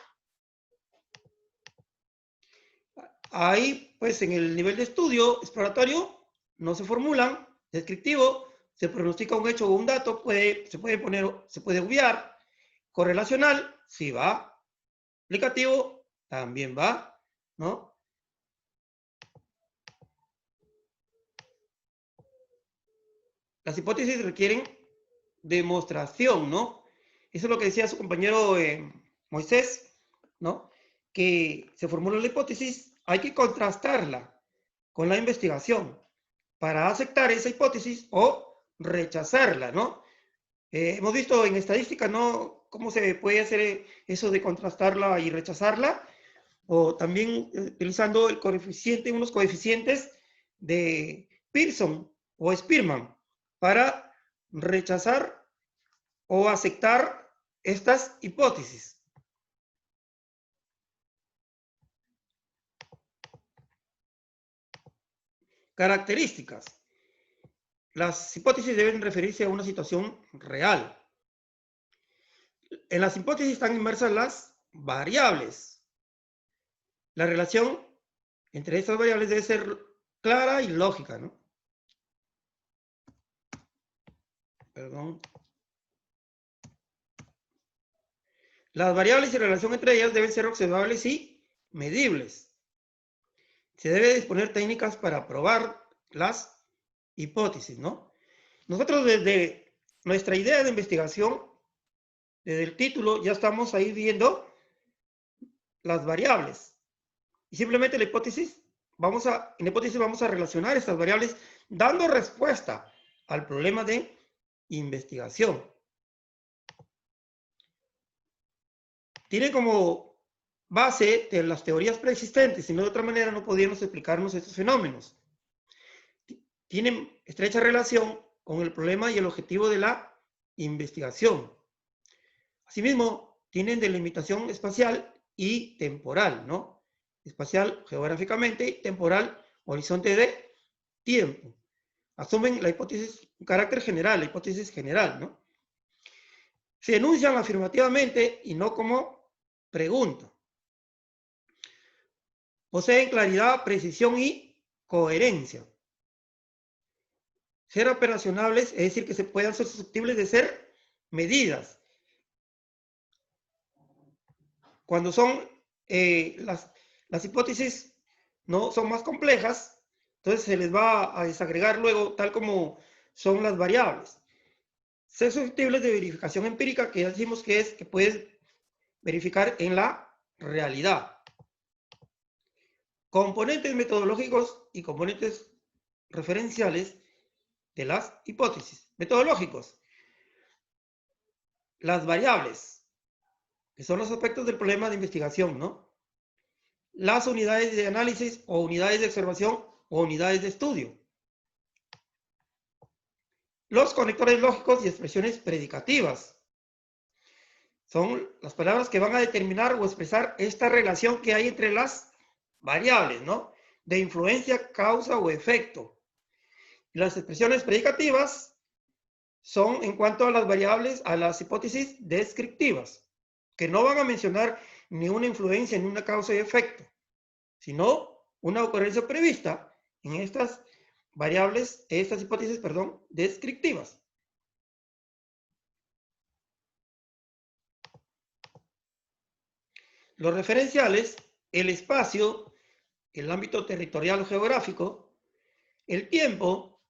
Ahí, pues, en el nivel de estudio exploratorio, no se formulan. Descriptivo, se pronostica un hecho o un dato, se puede obviar. Correlacional, sí va. Aplicativo, también va, ¿no? Las hipótesis requieren demostración, ¿no? Eso es lo que decía su compañero Moisés, ¿no? Que se formula la hipótesis, hay que contrastarla con la investigación para aceptar esa hipótesis o rechazarla, ¿no? Hemos visto en estadística, ¿no? Cómo se puede hacer eso de contrastarla y rechazarla, o también utilizando unos coeficientes de Pearson o Spearman para rechazar o aceptar estas hipótesis. Características. Las hipótesis deben referirse a una situación real. En las hipótesis están inmersas las variables. La relación entre estas variables debe ser clara y lógica, ¿no? Perdón. Las variables y relación entre ellas deben ser observables y medibles. Se debe disponer técnicas para probar las hipótesis, ¿no? Nosotros desde nuestra idea de investigación, desde el título, ya estamos ahí viendo las variables. Y simplemente en la hipótesis vamos a relacionar estas variables dando respuesta al problema de investigación. Tiene como base de las teorías preexistentes, si no de otra manera no podríamos explicarnos estos fenómenos. Tienen estrecha relación con el problema y el objetivo de la investigación. Asimismo, tienen delimitación espacial y temporal, ¿no? Espacial geográficamente y temporal, horizonte de tiempo. Asumen la hipótesis, un carácter general, la hipótesis general, ¿no? Se enuncian afirmativamente y no como pregunta. Poseen claridad, precisión y coherencia. Ser operacionables, es decir, que se puedan ser susceptibles de ser medidas. Cuando son las hipótesis no son más complejas, entonces se les va a desagregar luego tal como son las variables. Ser susceptibles de verificación empírica, que ya decimos que es que puedes verificar en la realidad. Componentes metodológicos y componentes referenciales de las hipótesis. Metodológicos. Las variables, que son los aspectos del problema de investigación, ¿no? Las unidades de análisis o unidades de observación o unidades de estudio. Los conectores lógicos y expresiones predicativas. Son las palabras que van a determinar o expresar esta relación que hay entre las variables, ¿no? De influencia, causa o efecto. Y las expresiones predicativas son en cuanto a las variables, a las hipótesis descriptivas, que no van a mencionar ni una influencia ni una causa y efecto, sino una ocurrencia prevista en estas variables, estas hipótesis, perdón, descriptivas. Los referenciales, el espacio, el ámbito territorial o geográfico, el tiempo,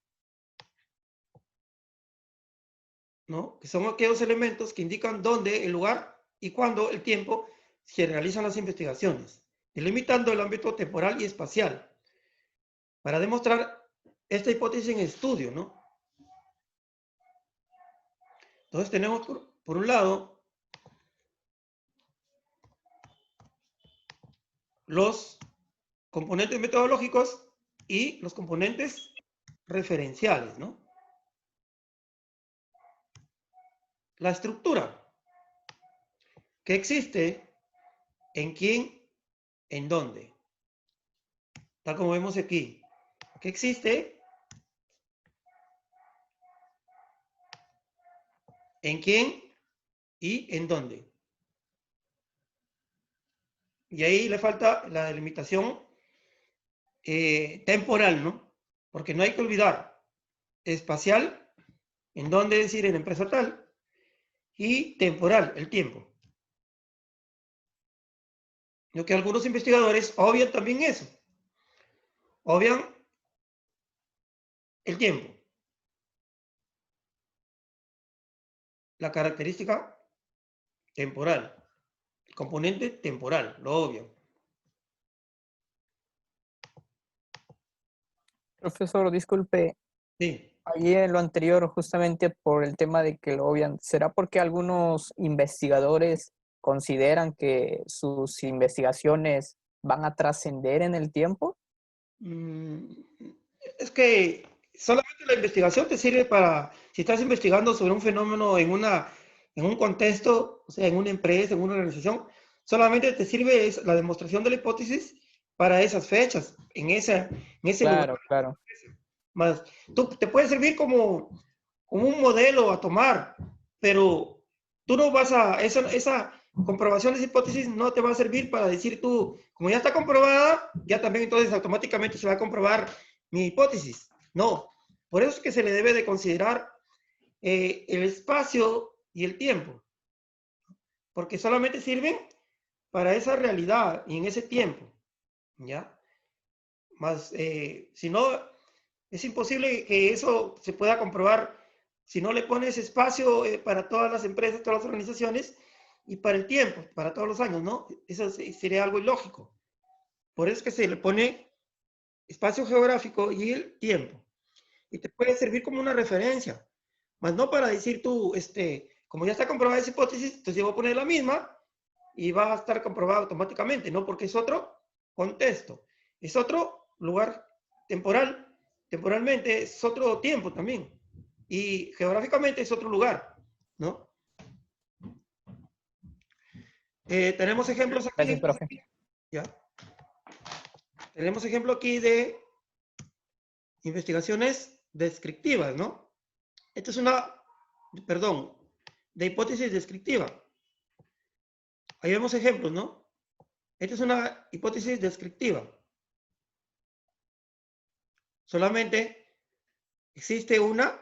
¿no? Que son aquellos elementos que indican dónde, el lugar y cuándo, el tiempo, se realizan las investigaciones, delimitando el ámbito temporal y espacial, para demostrar esta hipótesis en estudio, ¿no? Entonces tenemos, por un lado, los componentes metodológicos y los componentes referenciales, ¿no? La estructura que existe en quién, en dónde. Tal como vemos aquí. Que existe en quién y en dónde. Y ahí le falta la delimitación temporal, ¿no? Porque no hay que olvidar espacial, en dónde, es decir, en la empresa tal, y temporal, el tiempo. Lo que algunos investigadores obvian también eso. Obvian el tiempo. La característica temporal. El componente temporal, lo obvian. Profesor, disculpe, Sí. ahí en lo anterior, justamente por el tema de que lo obvian, ¿será porque algunos investigadores consideran que sus investigaciones van a trascender en el tiempo? Es que solamente la investigación te sirve para, si estás investigando sobre un fenómeno en un contexto, o sea, en una empresa, en una organización, solamente te sirve la demostración de la hipótesis para esas fechas, en ese Claro, lugar. claro. Más, te puede servir como un modelo a tomar, pero tú no vas esa comprobación de esa hipótesis no te va a servir para decir tú, como ya está comprobada, ya también entonces automáticamente se va a comprobar mi hipótesis. No. Por eso es que se le debe de considerar el espacio y el tiempo. Porque solamente sirven para esa realidad y en ese tiempo. ¿Ya? Más, si no, es imposible que eso se pueda comprobar si no le pones espacio para todas las empresas, todas las organizaciones y para el tiempo, para todos los años, ¿no? Eso sería algo ilógico. Por eso es que se le pone espacio geográfico y el tiempo. Y te puede servir como una referencia, más no para decir tú, como ya está comprobada esa hipótesis, entonces yo voy a poner la misma y va a estar comprobado automáticamente, ¿no? Porque es otro contexto, es otro lugar temporal, temporalmente es otro tiempo también, y geográficamente es otro lugar, ¿no? Tenemos ejemplos aquí. Gracias, profe. Ya. Tenemos ejemplo aquí de investigaciones descriptivas, ¿no? Esta es de hipótesis descriptiva. Ahí vemos ejemplos, ¿no? Esta es una hipótesis descriptiva. Solamente existe ¿una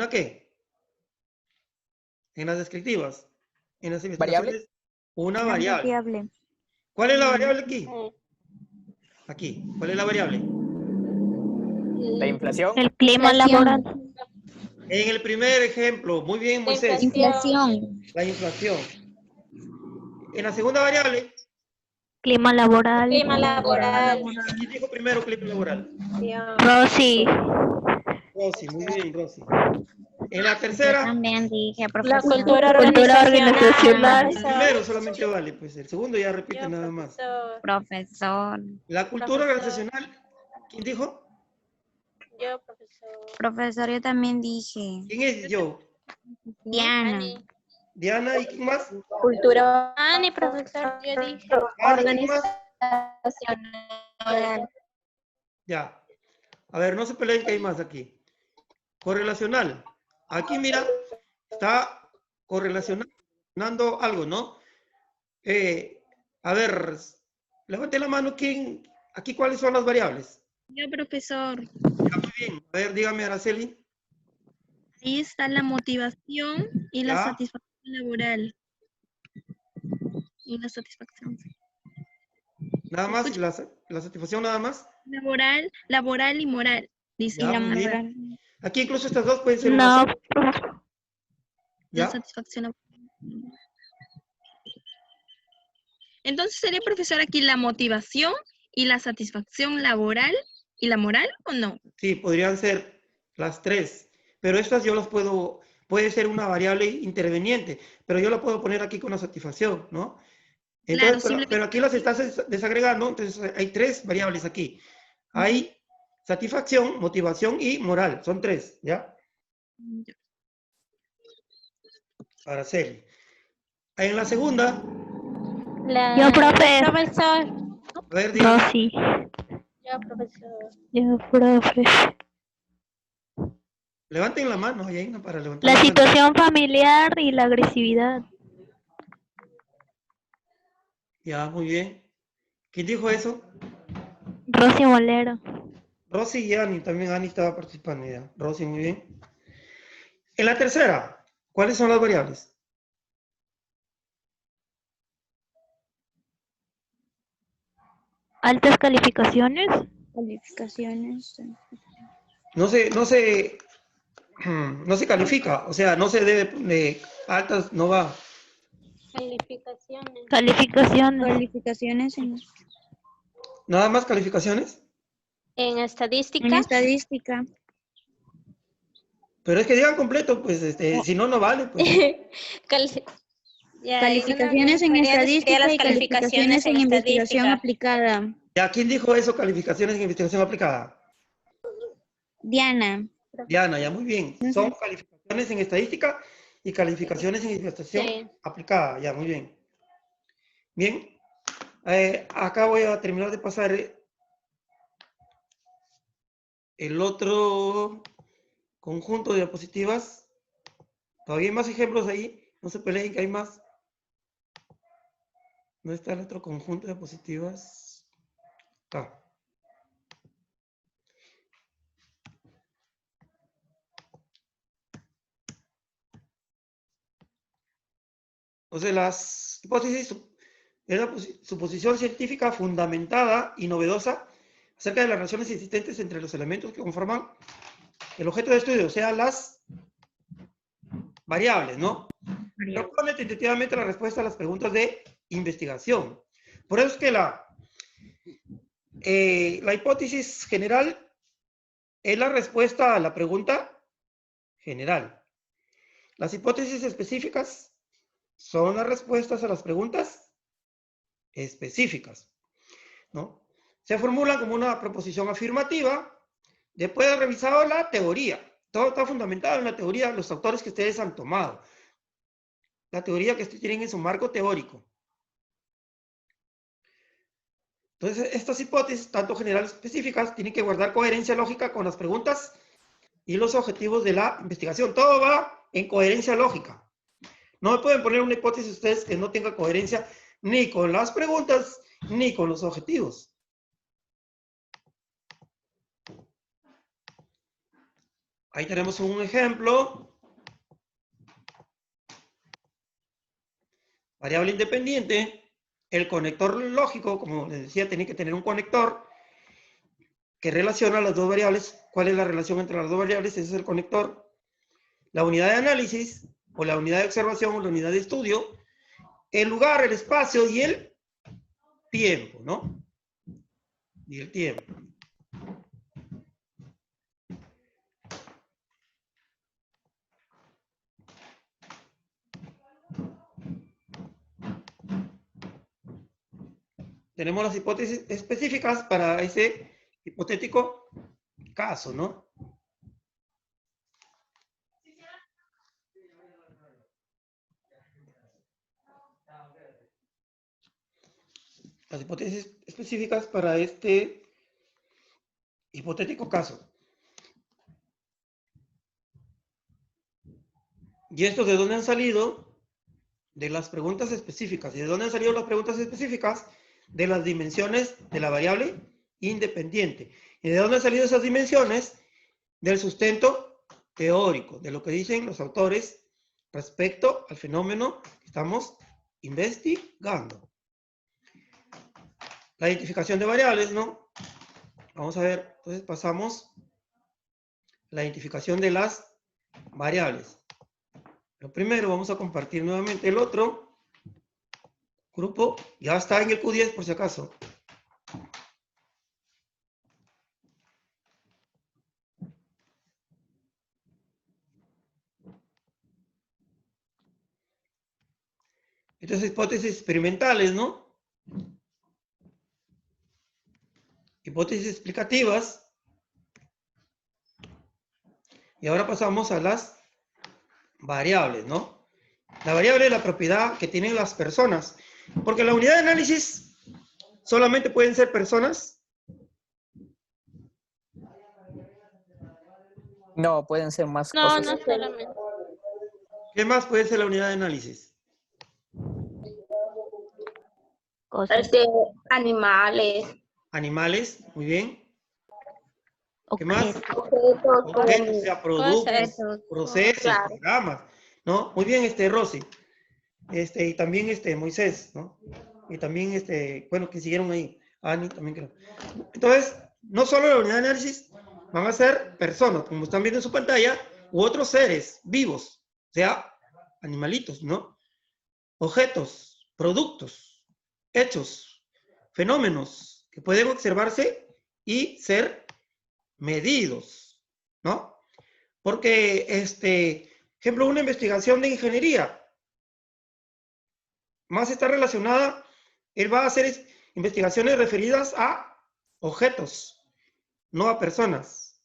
qué? En las descriptivas. En las investigaciones, una variable. ¿Cuál es la variable aquí? Aquí. ¿Cuál es la variable? La inflación. El clima laboral. En el primer ejemplo, muy bien, Moisés. Inflación. La inflación. En la segunda variable, Clima laboral. Clima laboral. ¿quién dijo primero clima laboral? Rosy. Rosy, muy bien, Rosy. En la tercera, También dije, La profesor. cultura Cultura organizacional. el primero solamente vale, pues el segundo ya repite nada más. Profesor. La cultura organizacional, ¿quién dijo? Yo, profesor. Profesor, yo también dije. ¿Quién es yo? Diana. Diana, ¿y quién más? Cultura Ani, profesor, yo dije. Ana, ¿quién más? organizacional. Ya. A ver, no se peleen que hay más aquí. Correlacional. Aquí, mira, está correlacionando algo, ¿no? A ver, levante la mano, ¿quién? Aquí, ¿cuáles son las variables? Yo, profesor. Ya, muy bien. A ver, dígame, Araceli. Ahí está la motivación y la Ya. satisfacción laboral. Y la satisfacción. Nada más, la satisfacción nada más. Laboral y moral. Dice. Ya, Y la muy bien. moral. Aquí incluso estas dos pueden ser No, una sola. profesor. La ¿Ya? satisfacción laboral. Entonces sería, profesor, aquí la motivación y la satisfacción laboral y la moral, ¿o no? Sí, podrían ser las tres, pero estas yo las puede ser una variable interveniente, pero yo la puedo poner aquí con la satisfacción, ¿no? Entonces, Claro, pero aquí las estás desagregando, entonces hay tres variables aquí. Hay satisfacción, motivación y moral, son tres, ¿ya? Araceli. En la segunda, Yo, profe. Profesor. a ver, dígame. Rosy. Yo, profesor. Yo, profe. Levanten la mano, ahí hay una para levantar La la mano. situación familiar y la agresividad. Ya, muy bien. ¿Quién dijo eso? Rosy Molero. Rosy y Ani, también Ani estaba participando ya. Rosy, muy bien. En la tercera, ¿cuáles son las variables? Altas calificaciones. Calificaciones. No se califica, o sea, no se debe de altas, no va. Calificaciones. Calificaciones. Calificaciones Nada más calificaciones, En estadística. en estadística. pero es que digan completo, pues, si no, no vale, pues. Calificaciones en estadística las y calificaciones en investigación aplicada. ¿Ya quién dijo eso? Calificaciones en investigación aplicada. Diana. Diana, ya muy bien. Son calificaciones en estadística y calificaciones en investigación Sí. aplicada, ya muy bien. Bien, acá voy a terminar de pasar el otro conjunto de diapositivas. Todavía hay más ejemplos ahí, no se peleen que hay más. ¿Dónde está el otro conjunto de diapositivas? Acá. Entonces, las hipótesis es la suposición científica fundamentada y novedosa acerca de las relaciones existentes entre los elementos que conforman el objeto de estudio, o sea, las variables, ¿no? Propone tentativamente la respuesta a las preguntas de investigación. Por eso es que la hipótesis general es la respuesta a la pregunta general. Las hipótesis específicas son las respuestas a las preguntas específicas, ¿no? Se formulan como una proposición afirmativa después de haber revisado la teoría. Todo está fundamentado en la teoría, los autores que ustedes han tomado. La teoría que tienen en su marco teórico. Entonces, estas hipótesis, tanto generales como específicas, tienen que guardar coherencia lógica con las preguntas y los objetivos de la investigación. Todo va en coherencia lógica. No me pueden poner una hipótesis ustedes que no tenga coherencia ni con las preguntas ni con los objetivos. Ahí tenemos un ejemplo. Variable independiente. El conector lógico, como les decía, tiene que tener un conector que relaciona las dos variables. ¿Cuál es la relación entre las dos variables? Ese es el conector. La unidad de análisis, o la unidad de observación, o la unidad de estudio. El lugar, el espacio y el tiempo, ¿no? Y el tiempo. Tenemos las hipótesis específicas para ese hipotético caso, ¿no? Las hipótesis específicas para este hipotético caso. ¿Y estos de dónde han salido? De las preguntas específicas. ¿Y de dónde han salido las preguntas específicas? De las dimensiones de la variable independiente. ¿Y de dónde han salido esas dimensiones? Del sustento teórico, de lo que dicen los autores respecto al fenómeno que estamos investigando. La identificación de variables, ¿no? Vamos a ver, entonces pasamos la identificación de las variables. Lo primero, vamos a compartir nuevamente el otro grupo. Ya está en el Q10 por si acaso. Estas hipótesis experimentales, ¿no? Hipótesis explicativas. Y ahora pasamos a las variables, ¿no? La variable es la propiedad que tienen las personas. Porque la unidad de análisis solamente pueden ser personas. No, pueden ser más No, cosas. no solamente. ¿Qué más puede ser la unidad de análisis? Cosas. Animales, Animales, muy bien. ¿Qué más? objetos, Objetos, o sea, productos, Cosas. procesos, Claro. programas, ¿no? Muy bien, Rosy. Y también Moisés, ¿no? Y también, bueno, que siguieron ahí. Ani también creo. Entonces, no solo la unidad de análisis van a ser personas, como están viendo en su pantalla, u otros seres vivos, o sea, animalitos, ¿no? Objetos, productos, hechos, fenómenos que pueden observarse y ser medidos, ¿no? Porque, ejemplo, una investigación de ingeniería más está relacionada, él va a hacer investigaciones referidas a objetos, no a personas.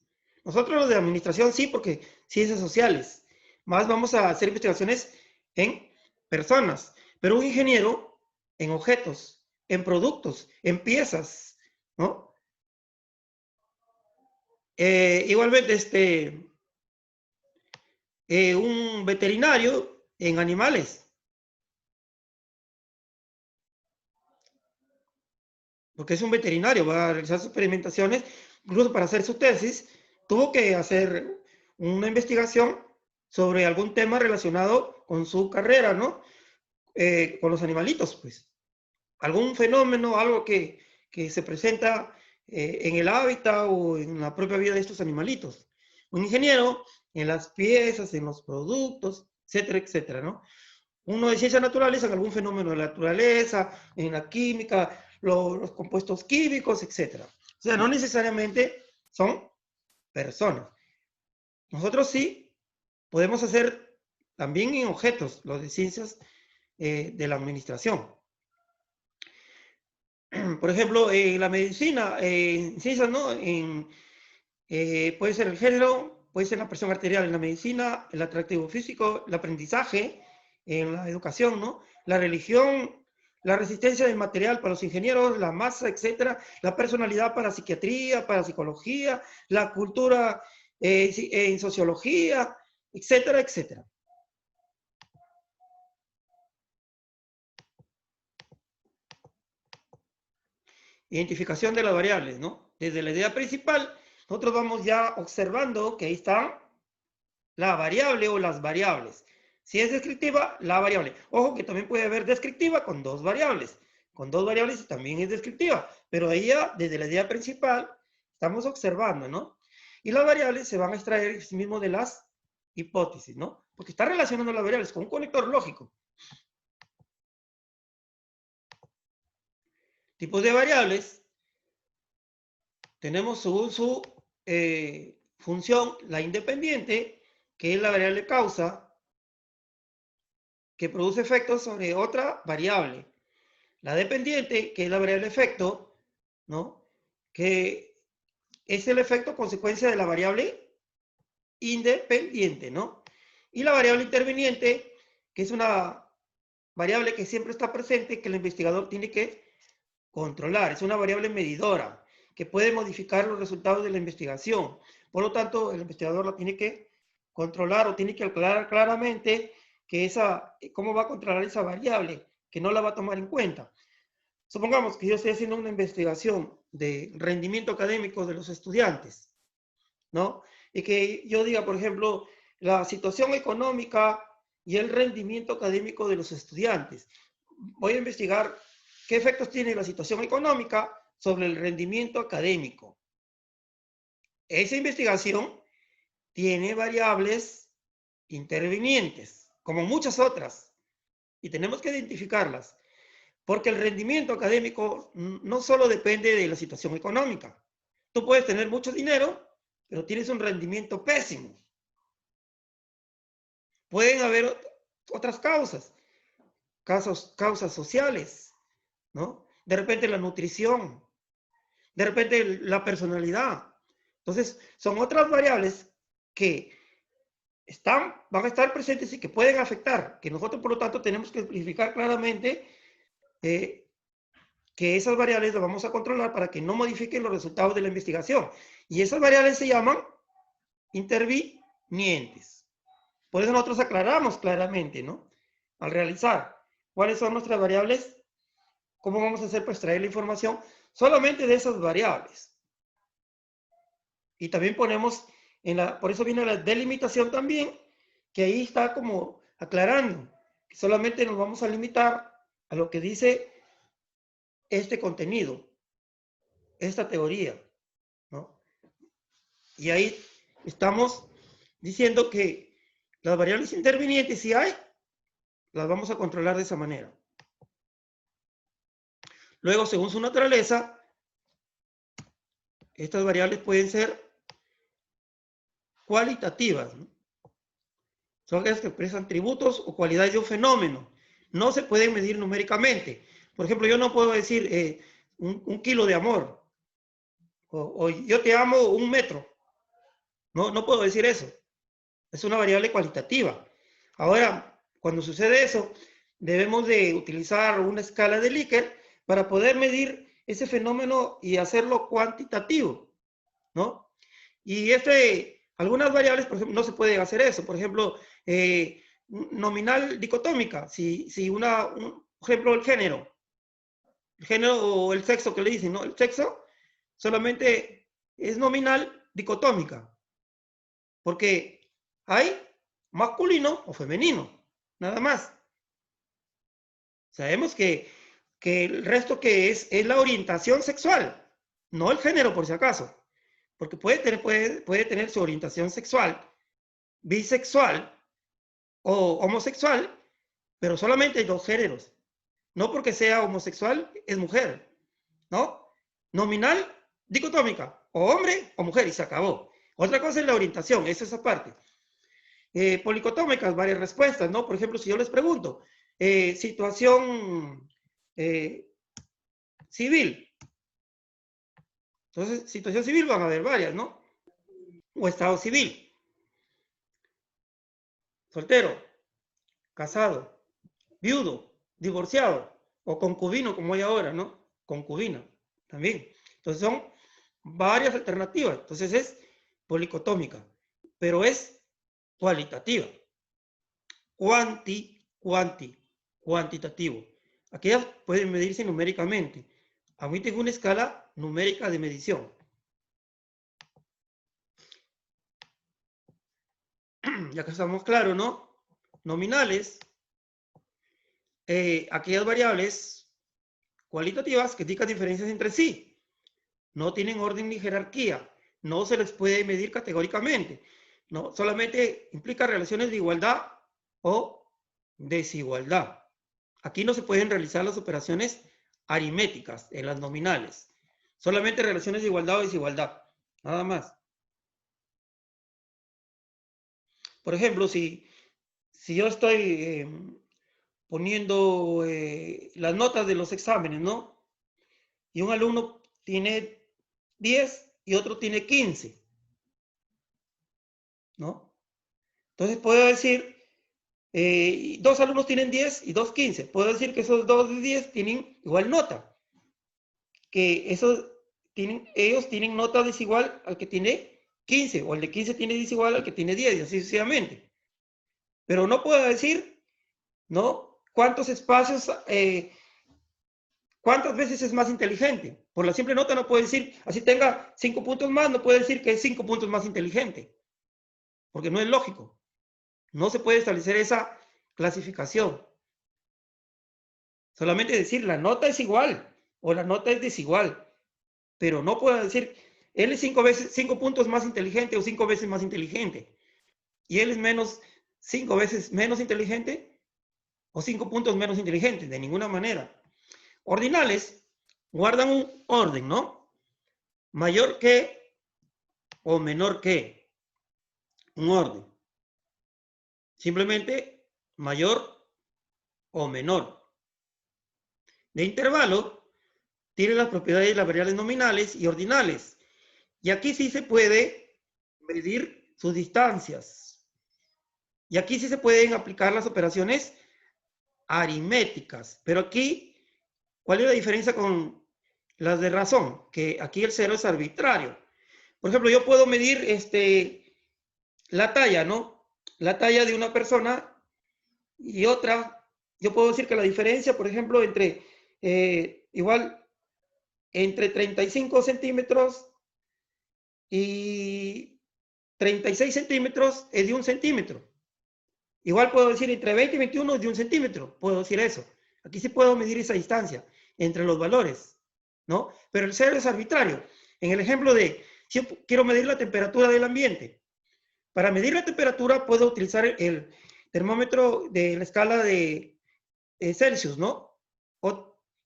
Nosotros los de administración sí, porque ciencias sociales. Más vamos a hacer investigaciones en personas, pero un ingeniero en objetos, en productos, en piezas, ¿no? Igualmente, un veterinario en animales. Porque es un veterinario, va a realizar sus experimentaciones, incluso para hacer su tesis, tuvo que hacer una investigación sobre algún tema relacionado con su carrera, ¿no? con los animalitos, pues. Algún fenómeno, algo que se presenta en el hábitat o en la propia vida de estos animalitos. Un ingeniero en las piezas, en los productos, etcétera, etcétera, ¿no? Uno de ciencias naturales en algún fenómeno de la naturaleza, en la química, los compuestos químicos, etcétera. O sea, no necesariamente son personas. Nosotros sí podemos hacer también en objetos, los de ciencias de la administración. Por ejemplo, en la medicina, en ciencias, ¿no? Puede ser el género, puede ser la presión arterial en la medicina, el atractivo físico, el aprendizaje, en la educación, ¿no? La religión, la resistencia del material para los ingenieros, la masa, etcétera, la personalidad para psiquiatría, para psicología, la cultura en sociología, etcétera, etcétera. Identificación de las variables, ¿no? Desde la idea principal, nosotros vamos ya observando que ahí está la variable o las variables. Si es descriptiva, la variable. Ojo que también puede haber descriptiva con dos variables. Con dos variables también es descriptiva. Pero ahí ya, desde la idea principal, estamos observando, ¿no? Y las variables se van a extraer sí mismo de las hipótesis, ¿no? Porque está relacionando las variables con un conector lógico. Tipos de variables. Tenemos según su función, la independiente, que es la variable causa, que produce efectos sobre otra variable. La dependiente, que es la variable efecto, ¿no? Que es el efecto consecuencia de la variable independiente, ¿no? Y la variable interviniente, que es una variable que siempre está presente, que el investigador tiene que controlar. Es una variable medidora, que puede modificar los resultados de la investigación. Por lo tanto, el investigador la tiene que controlar o tiene que aclarar claramente que cómo va a controlar esa variable, que no la va a tomar en cuenta. Supongamos que yo estoy haciendo una investigación de rendimiento académico de los estudiantes, ¿no? Y que yo diga, por ejemplo, la situación económica y el rendimiento académico de los estudiantes. Voy a investigar qué efectos tiene la situación económica sobre el rendimiento académico. Esa investigación tiene variables intervinientes, como muchas otras, y tenemos que identificarlas, porque el rendimiento académico no solo depende de la situación económica. Tú puedes tener mucho dinero, pero tienes un rendimiento pésimo. Pueden haber otras causas sociales, ¿no? De repente la nutrición, de repente la personalidad. Entonces, son otras variables que van a estar presentes y que pueden afectar, que nosotros por lo tanto tenemos que especificar claramente que esas variables las vamos a controlar para que no modifiquen los resultados de la investigación. Y esas variables se llaman intervinientes. Por eso nosotros aclaramos claramente, ¿no? Al realizar cuáles son nuestras variables, cómo vamos a hacer para extraer la información solamente de esas variables. Y también ponemos, por eso viene la delimitación también, que ahí está como aclarando, que solamente nos vamos a limitar a lo que dice este contenido, esta teoría, ¿no? Y ahí estamos diciendo que las variables intervinientes, si hay, las vamos a controlar de esa manera. Luego, según su naturaleza, estas variables pueden ser cualitativas, ¿no? Son aquellas que expresan atributos o cualidades de un fenómeno. No se pueden medir numéricamente. Por ejemplo, yo no puedo decir un kilo de amor. O yo te amo 1 metro. No puedo decir eso. Es una variable cualitativa. Ahora, cuando sucede eso, debemos de utilizar una escala de Likert para poder medir ese fenómeno y hacerlo cuantitativo, ¿no? Y algunas variables, por ejemplo, no se puede hacer eso. Por ejemplo, nominal dicotómica. Por ejemplo, el género o el sexo que le dicen, ¿no? El sexo solamente es nominal dicotómica. Porque hay masculino o femenino, nada más. Sabemos que el resto que es la orientación sexual, no el género por si acaso, porque puede tener su orientación sexual, bisexual o homosexual, pero solamente hay dos géneros. No porque sea homosexual es mujer, ¿no? Nominal, dicotómica, o hombre o mujer y se acabó. Otra cosa es la orientación, esa es esa parte. Policotómicas, varias respuestas, ¿no? Por ejemplo, si yo les pregunto, situación civil. Entonces, situación civil van a haber varias, ¿no? O estado civil. Soltero, casado, viudo, divorciado, o concubino, como hay ahora, ¿no? Concubina, también. Entonces son varias alternativas. Entonces es policotómica, pero es cualitativa. Cuantitativo. Aquellas pueden medirse numéricamente. Admiten una escala numérica de medición. Ya que estamos claros, ¿no? Nominales, aquellas variables cualitativas que indican diferencias entre sí. No tienen orden ni jerarquía. No se les puede medir categóricamente. No, solamente implica relaciones de igualdad o desigualdad. Aquí no se pueden realizar las operaciones aritméticas en las nominales. Solamente relaciones de igualdad o desigualdad. Nada más. Por ejemplo, si yo estoy poniendo las notas de los exámenes, ¿no? Y un alumno tiene 10 y otro tiene 15, ¿no? Entonces puedo decir, dos alumnos tienen 10 y dos 15. Puedo decir que esos dos de 10 tienen igual nota. Que ellos tienen nota desigual al que tiene 15, o el de 15 tiene desigual al que tiene 10, y así sucesivamente. Pero no puedo decir, ¿no? ¿Cuántos espacios, cuántas veces es más inteligente? Por la simple nota no puedo decir, así tenga 5 puntos más, no puedo decir que es 5 puntos más inteligente. Porque no es lógico. No se puede establecer esa clasificación. Solamente decir la nota es igual o la nota es desigual. Pero no puedo decir, él es 5 puntos más inteligente o 5 veces más inteligente. Y él es 5 veces menos inteligente o 5 puntos menos inteligente. De ninguna manera. Ordinales guardan un orden, ¿no? Mayor que o menor que. Un orden. Simplemente mayor o menor. De intervalo tiene las propiedades de las variables nominales y ordinales. Y aquí sí se puede medir sus distancias. Y aquí sí se pueden aplicar las operaciones aritméticas. Pero aquí, ¿cuál es la diferencia con las de razón? Que aquí el cero es arbitrario. Por ejemplo, yo puedo medir la talla, ¿no? La talla de una persona y otra. Yo puedo decir que la diferencia, por ejemplo, entre entre 35 centímetros y 36 centímetros es de 1 centímetro. Igual puedo decir entre 20 y 21 es de 1 centímetro. Puedo decir eso. Aquí sí puedo medir esa distancia entre los valores, ¿no? Pero el cero es arbitrario. En el ejemplo de, si yo quiero medir la temperatura del ambiente, para medir la temperatura puedo utilizar el termómetro de la escala de Celsius, ¿no?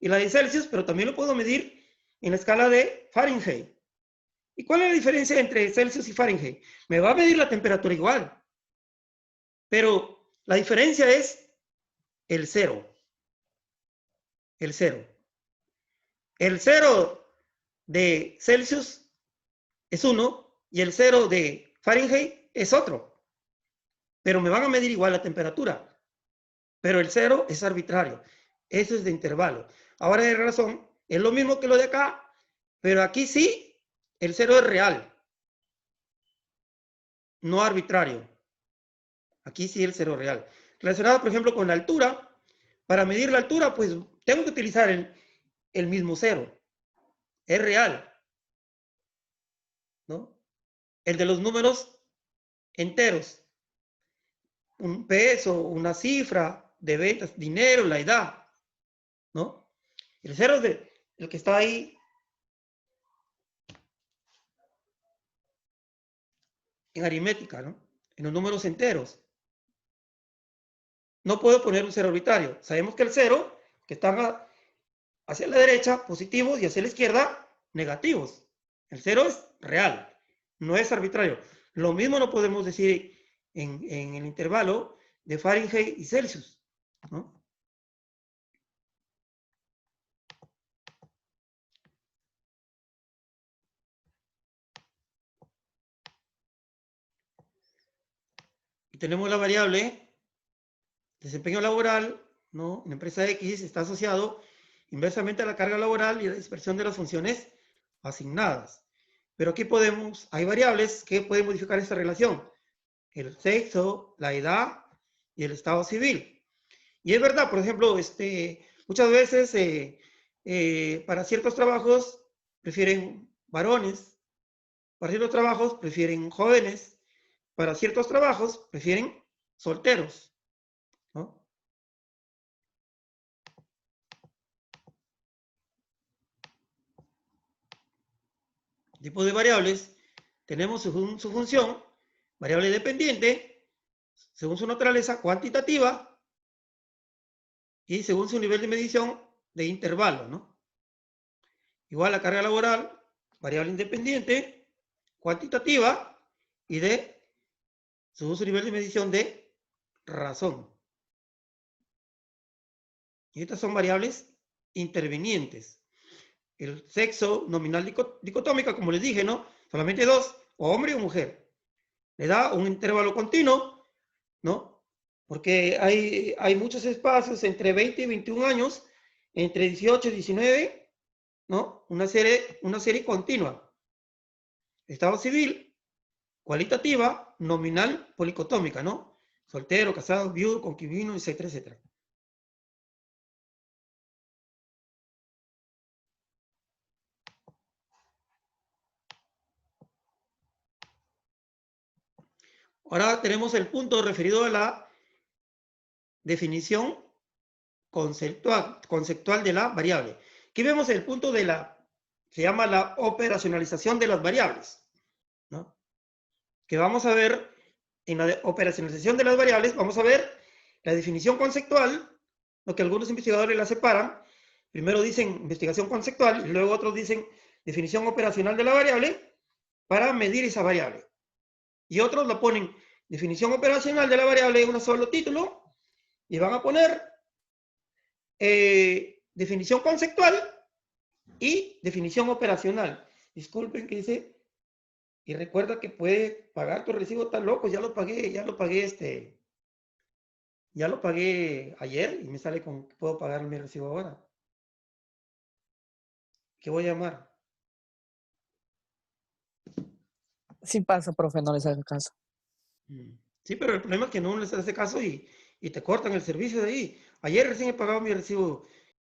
Y la de Celsius, pero también lo puedo medir en la escala de Fahrenheit. ¿Y cuál es la diferencia entre Celsius y Fahrenheit? Me va a medir la temperatura igual, pero la diferencia es el cero. El cero. El cero de Celsius es 1 y el cero de Fahrenheit es otro. Pero me van a medir igual la temperatura. Pero el cero es arbitrario. Eso es de intervalo. Ahora de razón, es lo mismo que lo de acá, pero aquí sí, el cero es real. No arbitrario. Aquí sí el cero real. Relacionado, por ejemplo, con la altura. Para medir la altura, pues tengo que utilizar el mismo cero. Es real, ¿no? El de los números enteros. Un peso, una cifra de ventas, dinero, la edad. ¿no? El 0 es el que está ahí en aritmética, ¿no? En los números enteros. No puedo poner un 0 arbitrario. Sabemos que el 0, que están hacia la derecha, positivos, y hacia la izquierda, negativos. El 0 es real, no es arbitrario. Lo mismo no podemos decir en el intervalo de Fahrenheit y Celsius, ¿no? Y tenemos la variable desempeño laboral, ¿no? En la empresa X está asociado inversamente a la carga laboral y a la dispersión de las funciones asignadas. Pero aquí hay variables que pueden modificar esta relación. El sexo, la edad y el estado civil. Y es verdad, por ejemplo, muchas veces para ciertos trabajos prefieren varones, para ciertos trabajos prefieren jóvenes, para ciertos trabajos prefieren solteros, ¿no? Tipo de variables tenemos según su función, variable dependiente, según su naturaleza cuantitativa y según su nivel de medición de intervalo, ¿no? Igual la carga laboral, variable independiente, cuantitativa y según su nivel de medición de razón. Y estas son variables intervinientes. El sexo nominal dicotómica, como les dije, ¿no? Solamente dos, o hombre o mujer. Le da un intervalo continuo, ¿no? Porque hay muchos espacios entre 20 y 21 años, entre 18 y 19, ¿no? Una serie continua. Estado civil, cualitativa, nominal, policotómica, ¿no? Soltero, casado, viudo, concubino, etcétera, etcétera. Ahora tenemos el punto referido a la definición conceptual de la variable. Aquí vemos el punto se llama la operacionalización de las variables, ¿no? Que vamos a ver, en la operacionalización de las variables, vamos a ver la definición conceptual, lo que algunos investigadores la separan. Primero dicen investigación conceptual y luego otros dicen definición operacional de la variable para medir esa variable. Y otros la ponen definición operacional de la variable en un solo título y van a poner definición conceptual y definición operacional. Disculpen que dice, y recuerda que puede pagar tu recibo tan loco, ya lo pagué ayer y me sale con que puedo pagar mi recibo ahora. ¿Qué voy a llamar? Sí pasa, profe, no les haga caso. Sí, pero el problema es que no les hace caso y te cortan el servicio de ahí. Ayer recién he pagado mi recibo